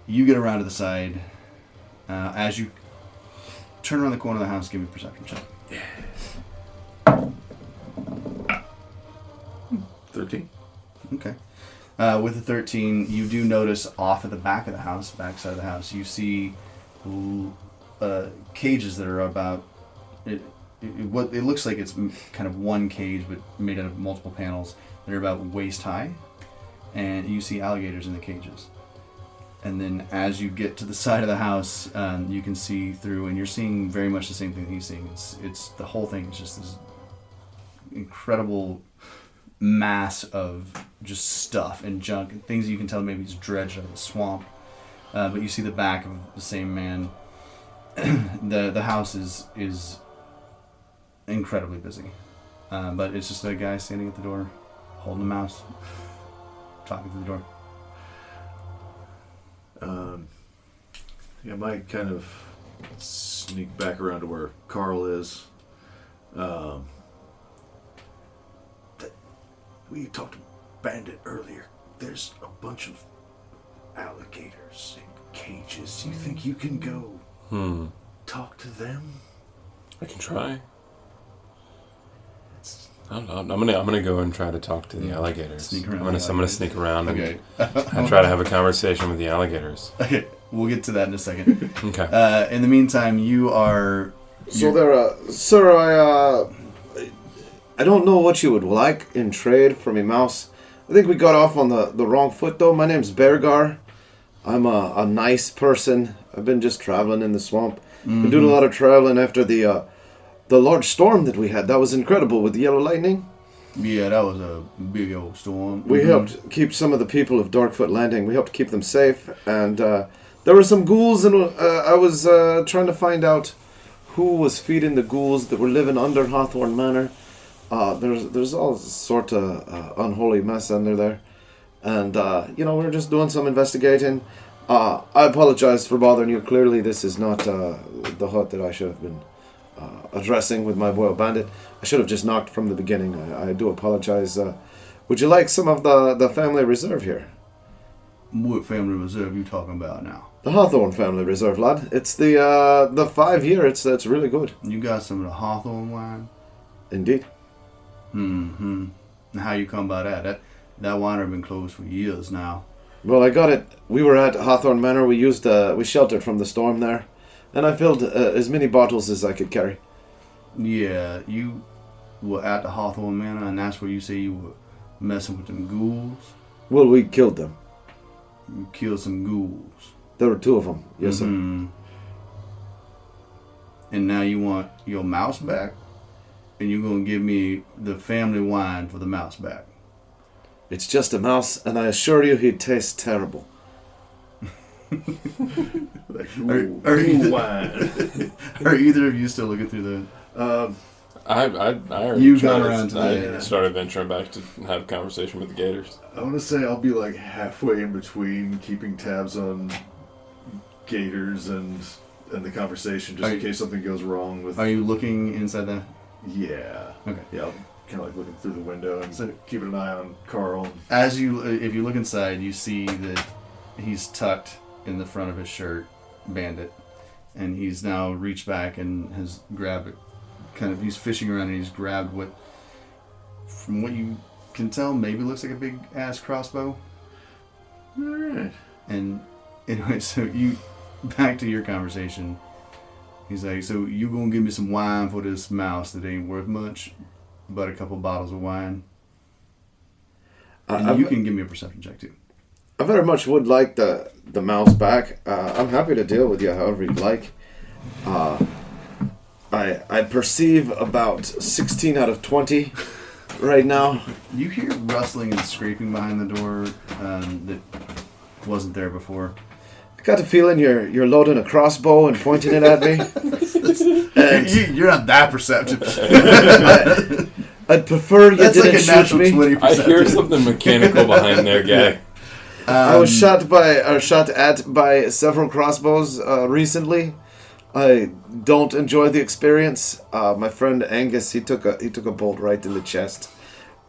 You get around to the side. As you turn around the corner of the house, give me a perception check. 13. Okay. With the 13, you do notice off at the back of the house, backside of the house, you see cages that are about. What it looks like it's kind of one cage, but made out of multiple panels. They're about waist high, and you see alligators in the cages. And then as you get to the side of the house, you can see through, and you're seeing very much the same thing he's seeing. It's the whole thing is just this incredible mass of just stuff and junk and things you can tell maybe it's dredged out of the swamp. But you see the back of the same man. The house is incredibly busy. But it's just a guy standing at the door, holding a mouse, talking through the door. I might kind of sneak back around to where Carl is. We talked to Bandit earlier. There's a bunch of alligators in cages. Do you think you can go talk to them? I can try. I'm gonna go and try to talk to the alligators. Sneak around I'm gonna sneak around Okay. and try to have a conversation with the alligators. Okay, we'll get to that in a second. Okay. In the meantime, you are... So there, sir, I don't know what you would like in trade for me mouse. I think we got off on the wrong foot, though. My name's Beargar. I'm a nice person. I've been just traveling in the swamp. Been doing a lot of traveling after the large storm that we had. That was incredible with the yellow lightning. Yeah, that was a big old storm. We helped keep some of the people of Darkfoot Landing. We helped keep them safe. And there were some ghouls, and I was trying to find out who was feeding the ghouls that were living under Hawthorn Manor. There's all sort of unholy mess under there. And, we were just doing some investigating. I apologize for bothering you. Clearly, this is not the hut that I should have been addressing with my boy Bandit. I should have just knocked from the beginning. I do apologize. Would you like some of the family reserve here? What family reserve you talking about now? The Hawthorn family reserve, lad. It's the 5-year. It's really good. You got some of the Hawthorn wine? Indeed. Mm-hmm. And how you come by that? That winery been closed for years now. Well, I got it. We were at Hawthorn Manor. We sheltered from the storm there. And I filled as many bottles as I could carry. Yeah, you were at the Hawthorn Manor, and that's where you say you were messing with them ghouls? Well, we killed them. You killed some ghouls. There were 2 of them. Yes, sir. And now you want your mouse back? And you're going to give me the family wine for the mouse back? It's just a mouse, and I assure you he'd taste terrible. Are either of you still looking through the... I already You tried got around to I started venturing back to have a conversation with the gators. I want to say I'll be like halfway in between keeping tabs on gators and the conversation just in case something goes wrong with... Are you looking inside the... Yeah. Okay. Yeah, I'm kind of like looking through the window and So- keeping an eye on Carl. If you look inside, you see that he's tucked in the front of his shirt, Bandit, and he's now reached back and has grabbed it. He's fishing around and he's grabbed what, from what you can tell, maybe looks like a big ass crossbow. Alright. And anyway, so back to your conversation. He's like, so you gonna give me some wine for this mouse that ain't worth much, but a couple bottles of wine? And you can give me a perception check too. I very much would like the mouse back. I'm happy to deal with you however you'd like. I perceive about 16 out of 20 right now. You hear rustling and scraping behind the door that wasn't there before. I got a feeling you're loading a crossbow and pointing it at me. And You're not that perceptive. I'd prefer you That's didn't like a shoot natural me. 20 I hear something mechanical behind there, guy. I was shot at by several crossbows recently. I don't enjoy the experience. My friend Angus, he took a bolt right in the chest.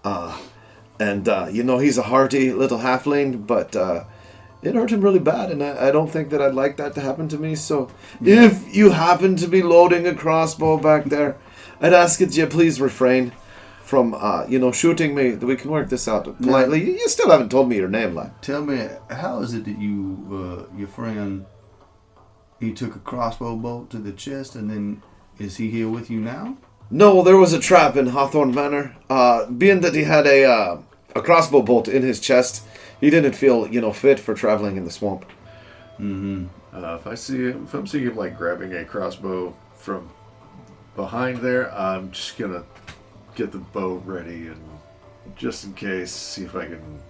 He's a hearty little halfling, but it hurt him really bad, and I don't think that I'd like that to happen to me. So, if you happen to be loading a crossbow back there, I'd ask that you please refrain from, shooting me. That we can work this out politely. You still haven't told me your name, lad. Tell me, how is it that your friend, he took a crossbow bolt to the chest, and then is he here with you now? No, there was a trap in Hawthorn Manor. Being that he had a crossbow bolt in his chest, he didn't feel, fit for traveling in the swamp. Mm-hmm. If I'm seeing him like grabbing a crossbow from behind there, I'm just gonna get the bow ready and just in case, see if I can.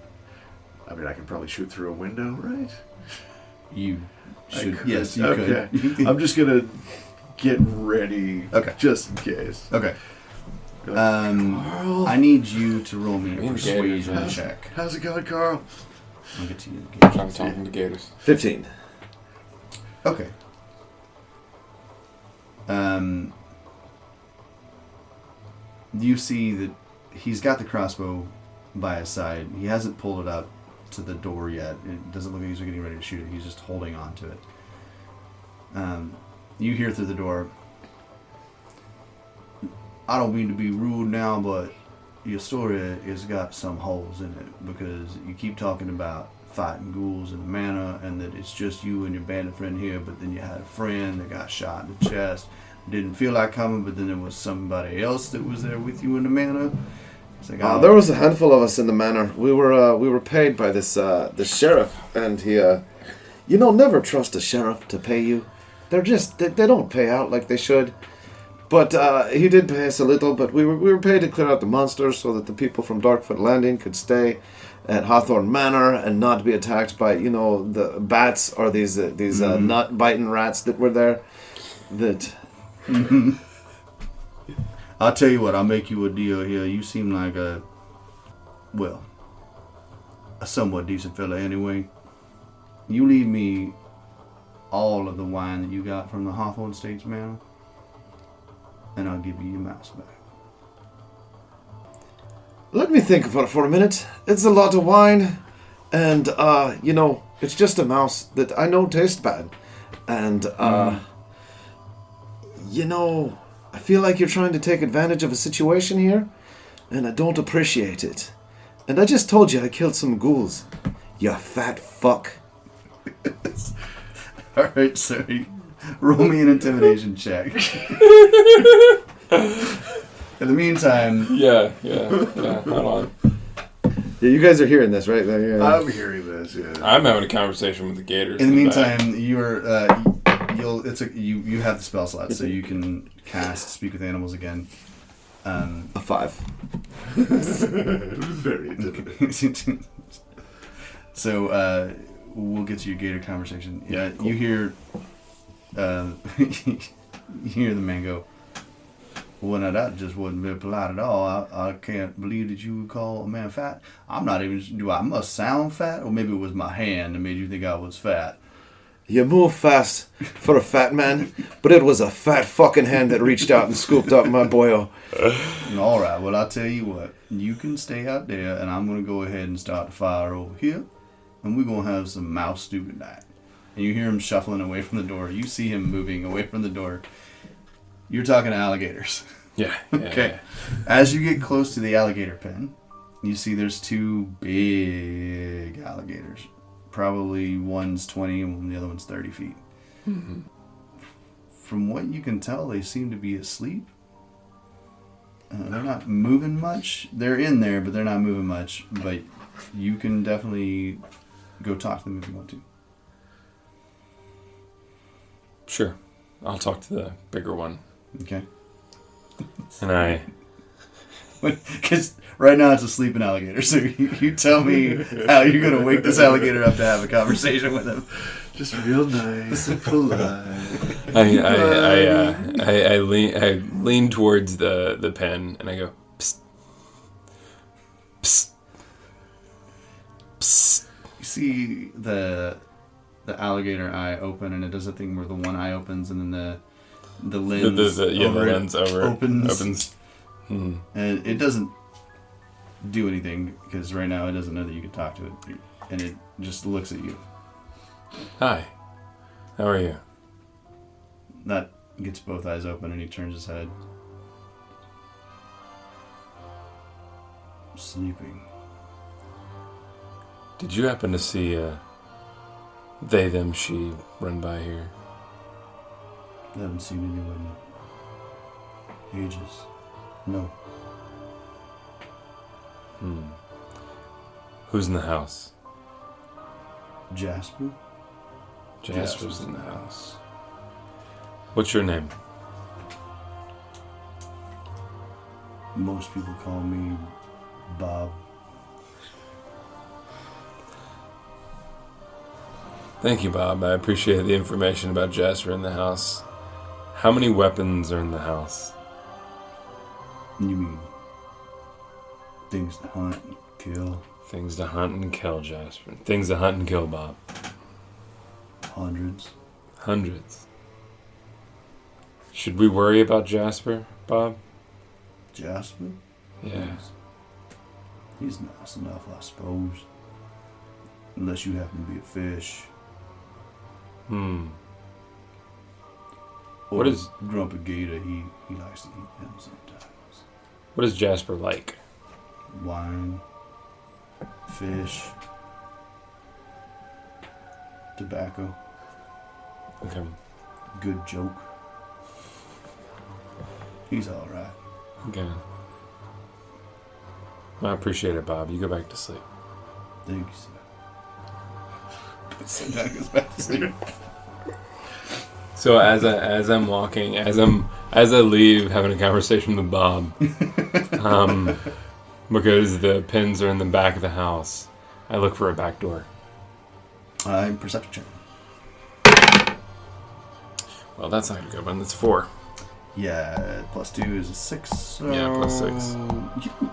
I mean, I can probably shoot through a window, right? You should. Could. Yes, you okay. could. I'm just gonna get ready. Okay. Just in case. Okay. Carl, I need you to roll me a Me and persuasion Gators, check. how's it going, Carl? I'll get to you. I'm talking to gators. 15. Okay. You see that he's got the crossbow by his side. He hasn't pulled it up to the door yet. It doesn't look like he's getting ready to shoot it. He's just holding on to it. You hear through the door, I don't mean to be rude now, but your story has got some holes in it because you keep talking about fighting ghouls in the manor and that it's just you and your bandit friend here, but then you had a friend that got shot in the chest. Didn't feel like coming, but then there was somebody else that was there with you in the manor. It's like, There was a handful of us in the manor. We were paid by this sheriff, and he, never trust a sheriff to pay you. They're just they don't pay out like they should. But he did pay us a little. But we were paid to clear out the monsters so that the people from Darkfoot Landing could stay at Hawthorn Manor and not be attacked by the bats or these nut biting rats that were there. That. Mm-hmm. I'll tell you what, I'll make you a deal here. You seem like a somewhat decent fella anyway. You leave me all of the wine that you got from the Hawthorn Estates Manor, and I'll give you your mouse back. Let me think about it for a minute. It's a lot of wine, and it's just a mouse that I know tastes bad, and I feel like you're trying to take advantage of a situation here, and I don't appreciate it. And I just told you I killed some ghouls. You fat fuck. Alright, so roll me an intimidation check. In the meantime... Yeah, hold on. Yeah, you guys are hearing this, right? Yeah. I'm hearing this, yeah. I'm having a conversation with the gators. In the back. meantime, you have the spell slot, so you can cast Speak with Animals again. A 5. Very intimidating. So we'll get to your gator conversation. Yeah, cool. You hear you hear the man go, well, now that just wasn't very polite at all. I can't believe that you would call a man fat. I'm not even... I must sound fat? Or maybe it was my hand that made you think I was fat. You move fast for a fat man, but it was a fat fucking hand that reached out and scooped up my boyo. All right, well, I'll tell you what. You can stay out there, and I'm going to go ahead and start the fire over here, and we're going to have some mouse stew tonight. And you hear him shuffling away from the door. You see him moving away from the door. You're talking to alligators. Yeah. Okay. Yeah. As you get close to the alligator pen, you see there's two big alligators. Probably one's 20 and the other one's 30 feet. Mm-hmm. From what you can tell, they seem to be asleep. They're not moving much. They're in there, but they're not moving much. But you can definitely go talk to them if you want to. Sure. I'll talk to the bigger one. Okay. And Because right now it's a sleeping alligator, so you tell me how you're going to wake this alligator up to have a conversation with him. Just real nice and polite. I lean towards the pen and I go, psst, psst, psst. You see the the alligator eye open, and it does a thing where the one eye opens, and then the lens the lens opens. And it doesn't do anything because right now it doesn't know that you can talk to it, and it just looks at you. Hi. How are you? That gets both eyes open, and he turns his head. Sleeping. Did you happen to see they, them, she run by here? I haven't seen anyone in ages. No. Who's in the house? Jasper? Jasper's in the house. What's your name? Most people call me Bob. Thank you, Bob. I appreciate the information about Jasper in the house. How many weapons are in the house? You mean things to hunt and kill? Things to hunt and kill, Jasper. Things to hunt and kill, Bob. Hundreds. Hundreds. Should we worry about Jasper, Bob? Jasper? Yeah. He's nice enough, I suppose. Unless you happen to be a fish. Or What is Grumpy Gator, he likes to eat them sometimes. what is Jasper like? Wine, fish, tobacco, Okay. good joke. He's alright. Okay. I appreciate it, Bob. You go back to sleep. Thank you, sir. So now he goes back to sleep. So as I'm walking, as I leave, having a conversation with Bob, because the pins are in the back of the house, I look for a back door. Perception check. Well, that's not a good one. That's 4. Yeah, +2 is a 6. So Yeah, +6.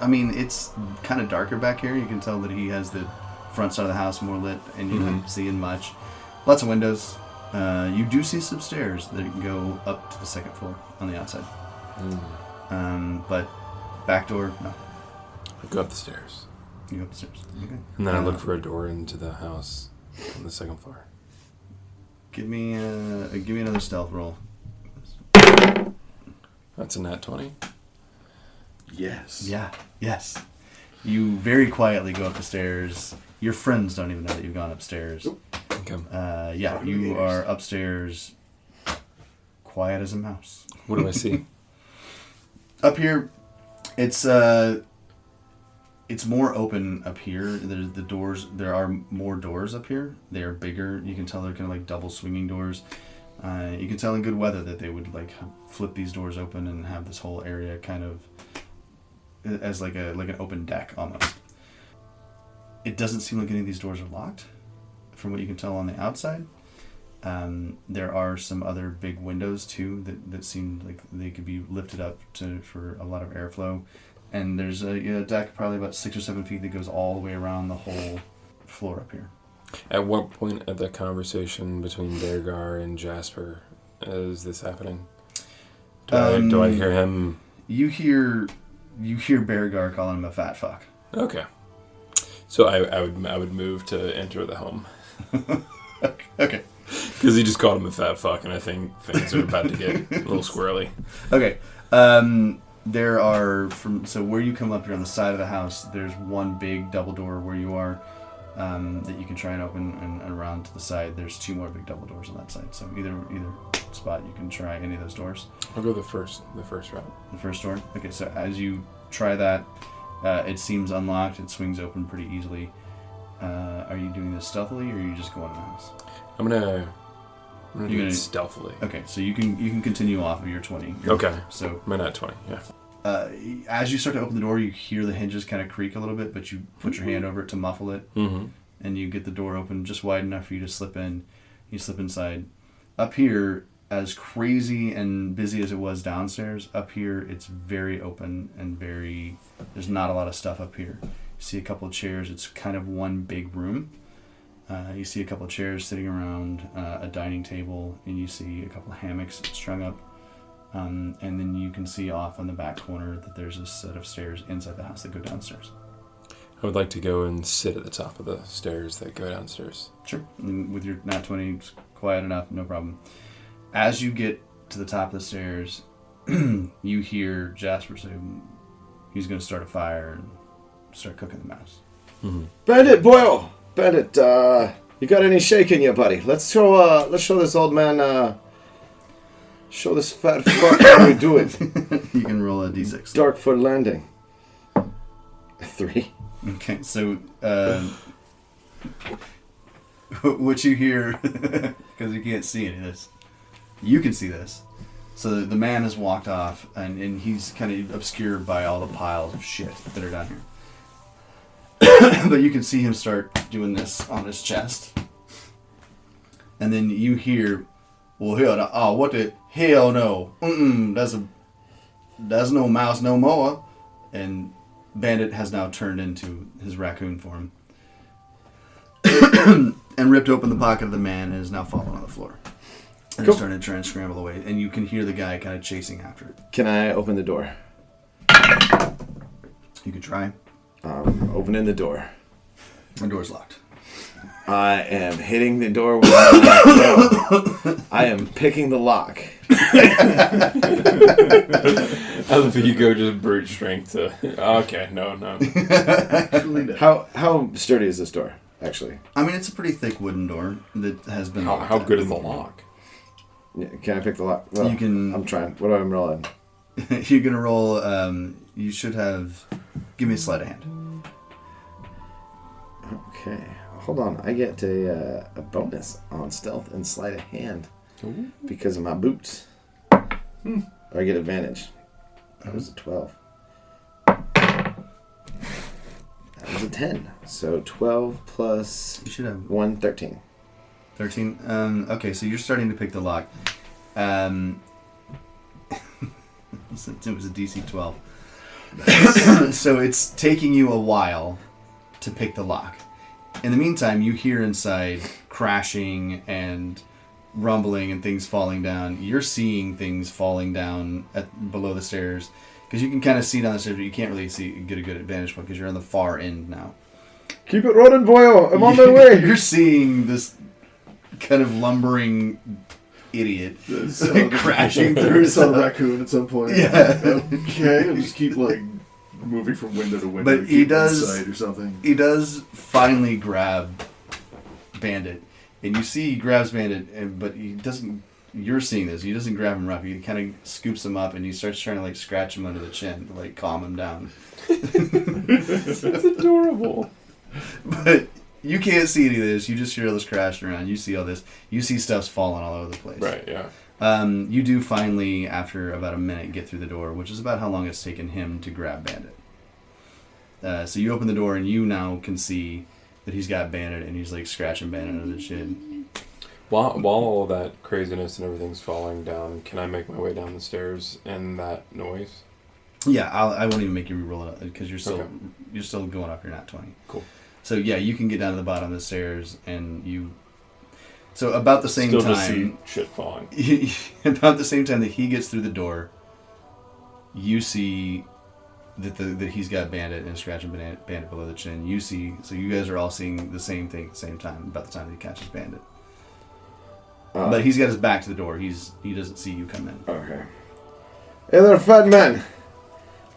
I mean, it's kind of darker back here. You can tell that he has the front side of the house more lit, and you're not seeing much. Lots of windows. You do see some stairs that go up to the second floor on the outside. But back door, no. I go up the stairs. You go up the stairs. Okay. And then I look for a door into the house on the second floor. Give me another stealth roll. That's a nat 20. Yes. Yeah. Yes. You very quietly go up the stairs. Your friends don't even know that you've gone upstairs. Okay. Yeah, you are upstairs, quiet as a mouse. What do I see? Up here, it's more open up here. There's the doors. There are more doors up here. They are bigger. You can tell they're kind of like double swinging doors. You can tell in good weather that they would like flip these doors open and have this whole area kind of as like an open deck almost. It doesn't seem like any of these doors are locked, from what you can tell on the outside. There are some other big windows too that seem like they could be lifted up for a lot of airflow. And there's a deck probably about 6 or 7 feet that goes all the way around the whole floor up here. At what point of the conversation between Beargar and Jasper is this happening? Do I hear him? You hear Beargar calling him a fat fuck. Okay. So I would move to enter the home. Okay. Because he just called him a fat fuck, and I think things are about to get a little squirrely. Okay. There are so where you come up here on the side of the house, there's one big double door where you are that you can try and open, and around to the side there's 2 more big double doors on that side. So either spot you can try any of those doors. I'll go the first route. The first door. Okay. So as you try that, it seems unlocked. It swings open pretty easily. Are you doing this stealthily, or are you just going in the house? I'm gonna do it stealthily. Okay, so you can continue off of your 20. Okay. So I'm at 20. Yeah. as you start to open the door, you hear the hinges kind of creak a little bit, but you put your hand over it to muffle it, and you get the door open just wide enough for you to slip in. You slip inside. Up here, as crazy and busy as it was downstairs, up here it's very open and there's not a lot of stuff up here. You see a couple of chairs. It's kind of one big room. You see a couple of chairs sitting around a dining table, and you see a couple of hammocks strung up. And then you can see off on the back corner that there's a set of stairs inside the house that go downstairs. I would like to go and sit at the top of the stairs that go downstairs. Sure. And with your nat 20, it's quiet enough, no problem. As you get to the top of the stairs, you hear Jasper say he's going to start a fire and start cooking the mouse. Mm-hmm. Bandit, Boyle! Bandit, you got any shake in you, buddy? Let's show this old man, show this fat fuck how we do it. You can roll a d6. Darkfoot Landing. 3. Okay, so what you hear, because you can't see any of this, you can see this. So the man has walked off, and he's kind of obscured by all the piles of shit that are down here. But you can see him start doing this on his chest. And then you hear, well, hell no. Oh, what the hell no. That's no mouse no more. And Bandit has now turned into his raccoon form. And ripped open the pocket of the man and is now falling on the floor. And Cool. is starting to try and scramble away. And you can hear the guy kind of chasing after it. Can I open the door? You could try. Opening the door. The door's locked. I am hitting the door with my left toe. I am picking the lock. I love that you go just brute strength to... Okay, no. How sturdy is this door, actually? I mean, it's a pretty thick wooden door that has been... How good is the lock? Yeah, can I pick the lock? Well, You can- I'm trying. What am I rolling? You're going to roll... you should have... Give me a sleight of hand. Okay. Hold on. I get a bonus on stealth and sleight of hand because of my boots. Or I get advantage. That was a 12. That was a 10. So 12 plus You should have 1, 13. 13. Okay, so you're starting to pick the lock. It was a DC 12. So it's taking you a while to pick the lock. In the meantime, you hear inside crashing and rumbling and things falling down. You're seeing things falling down below the stairs because you can kind of see down the stairs, but you can't really get a good advantage point because you're on the far end now. Keep it running, boyo. I'm on my way. You're seeing this kind of lumbering idiot crashing through some raccoon at some point. Yeah. Okay, I'll just keep like moving from window to window. But he keep does- inside or something. He does finally grab Bandit, and you see he grabs Bandit, but he doesn't. You're seeing this. He doesn't grab him rough. He kind of scoops him up, and he starts trying to like scratch him under the chin to like calm him down. It's adorable. But you can't see any of this. You just hear all this crashing around. You see all this. You see stuff's falling all over the place. Right, yeah. You do finally, after about a minute, get through the door, which is about how long it's taken him to grab Bandit. So you open the door, and you now can see that he's got Bandit, and he's like scratching Bandit under the chin. While all that craziness and everything's falling down, can I make my way down the stairs in that noise? Yeah, I won't even make you re-roll it because you're still Okay. you're still going off your nat 20. Cool. So yeah, you can get down to the bottom of the stairs, and you. So about the same Still just see time, shit falling. about the same time that he gets through the door, you see that he's got Bandit and scratching Bandit below the chin. You see, so you guys are all seeing the same thing at the same time about the time that he catches Bandit. But he's got his back to the door. He doesn't see you come in. Okay. Hey there, fat man.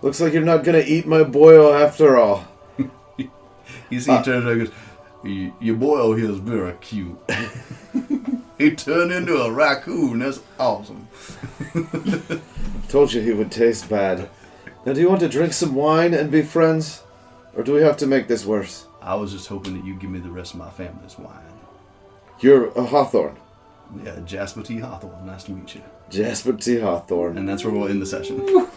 Looks like you're not gonna eat my boyo after all. You see, he turns around and goes, "Your boy over here is very cute. He turned into a raccoon. That's awesome." Told you he would taste bad. Now, do you want to drink some wine and be friends? Or do we have to make this worse? I was just hoping that you'd give me the rest of my family's wine. You're a Hawthorn. Yeah, Jasper T. Hawthorn. Nice to meet you. Jasper T. Hawthorn. And that's where we'll end the session.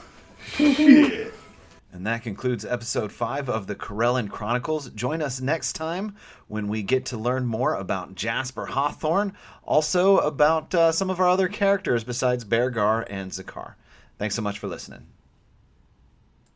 And that concludes episode 5 of the Corellan Chronicles. Join us next time when we get to learn more about Jasper Hawthorn, also about some of our other characters besides Beargar and Z'kar. Thanks so much for listening.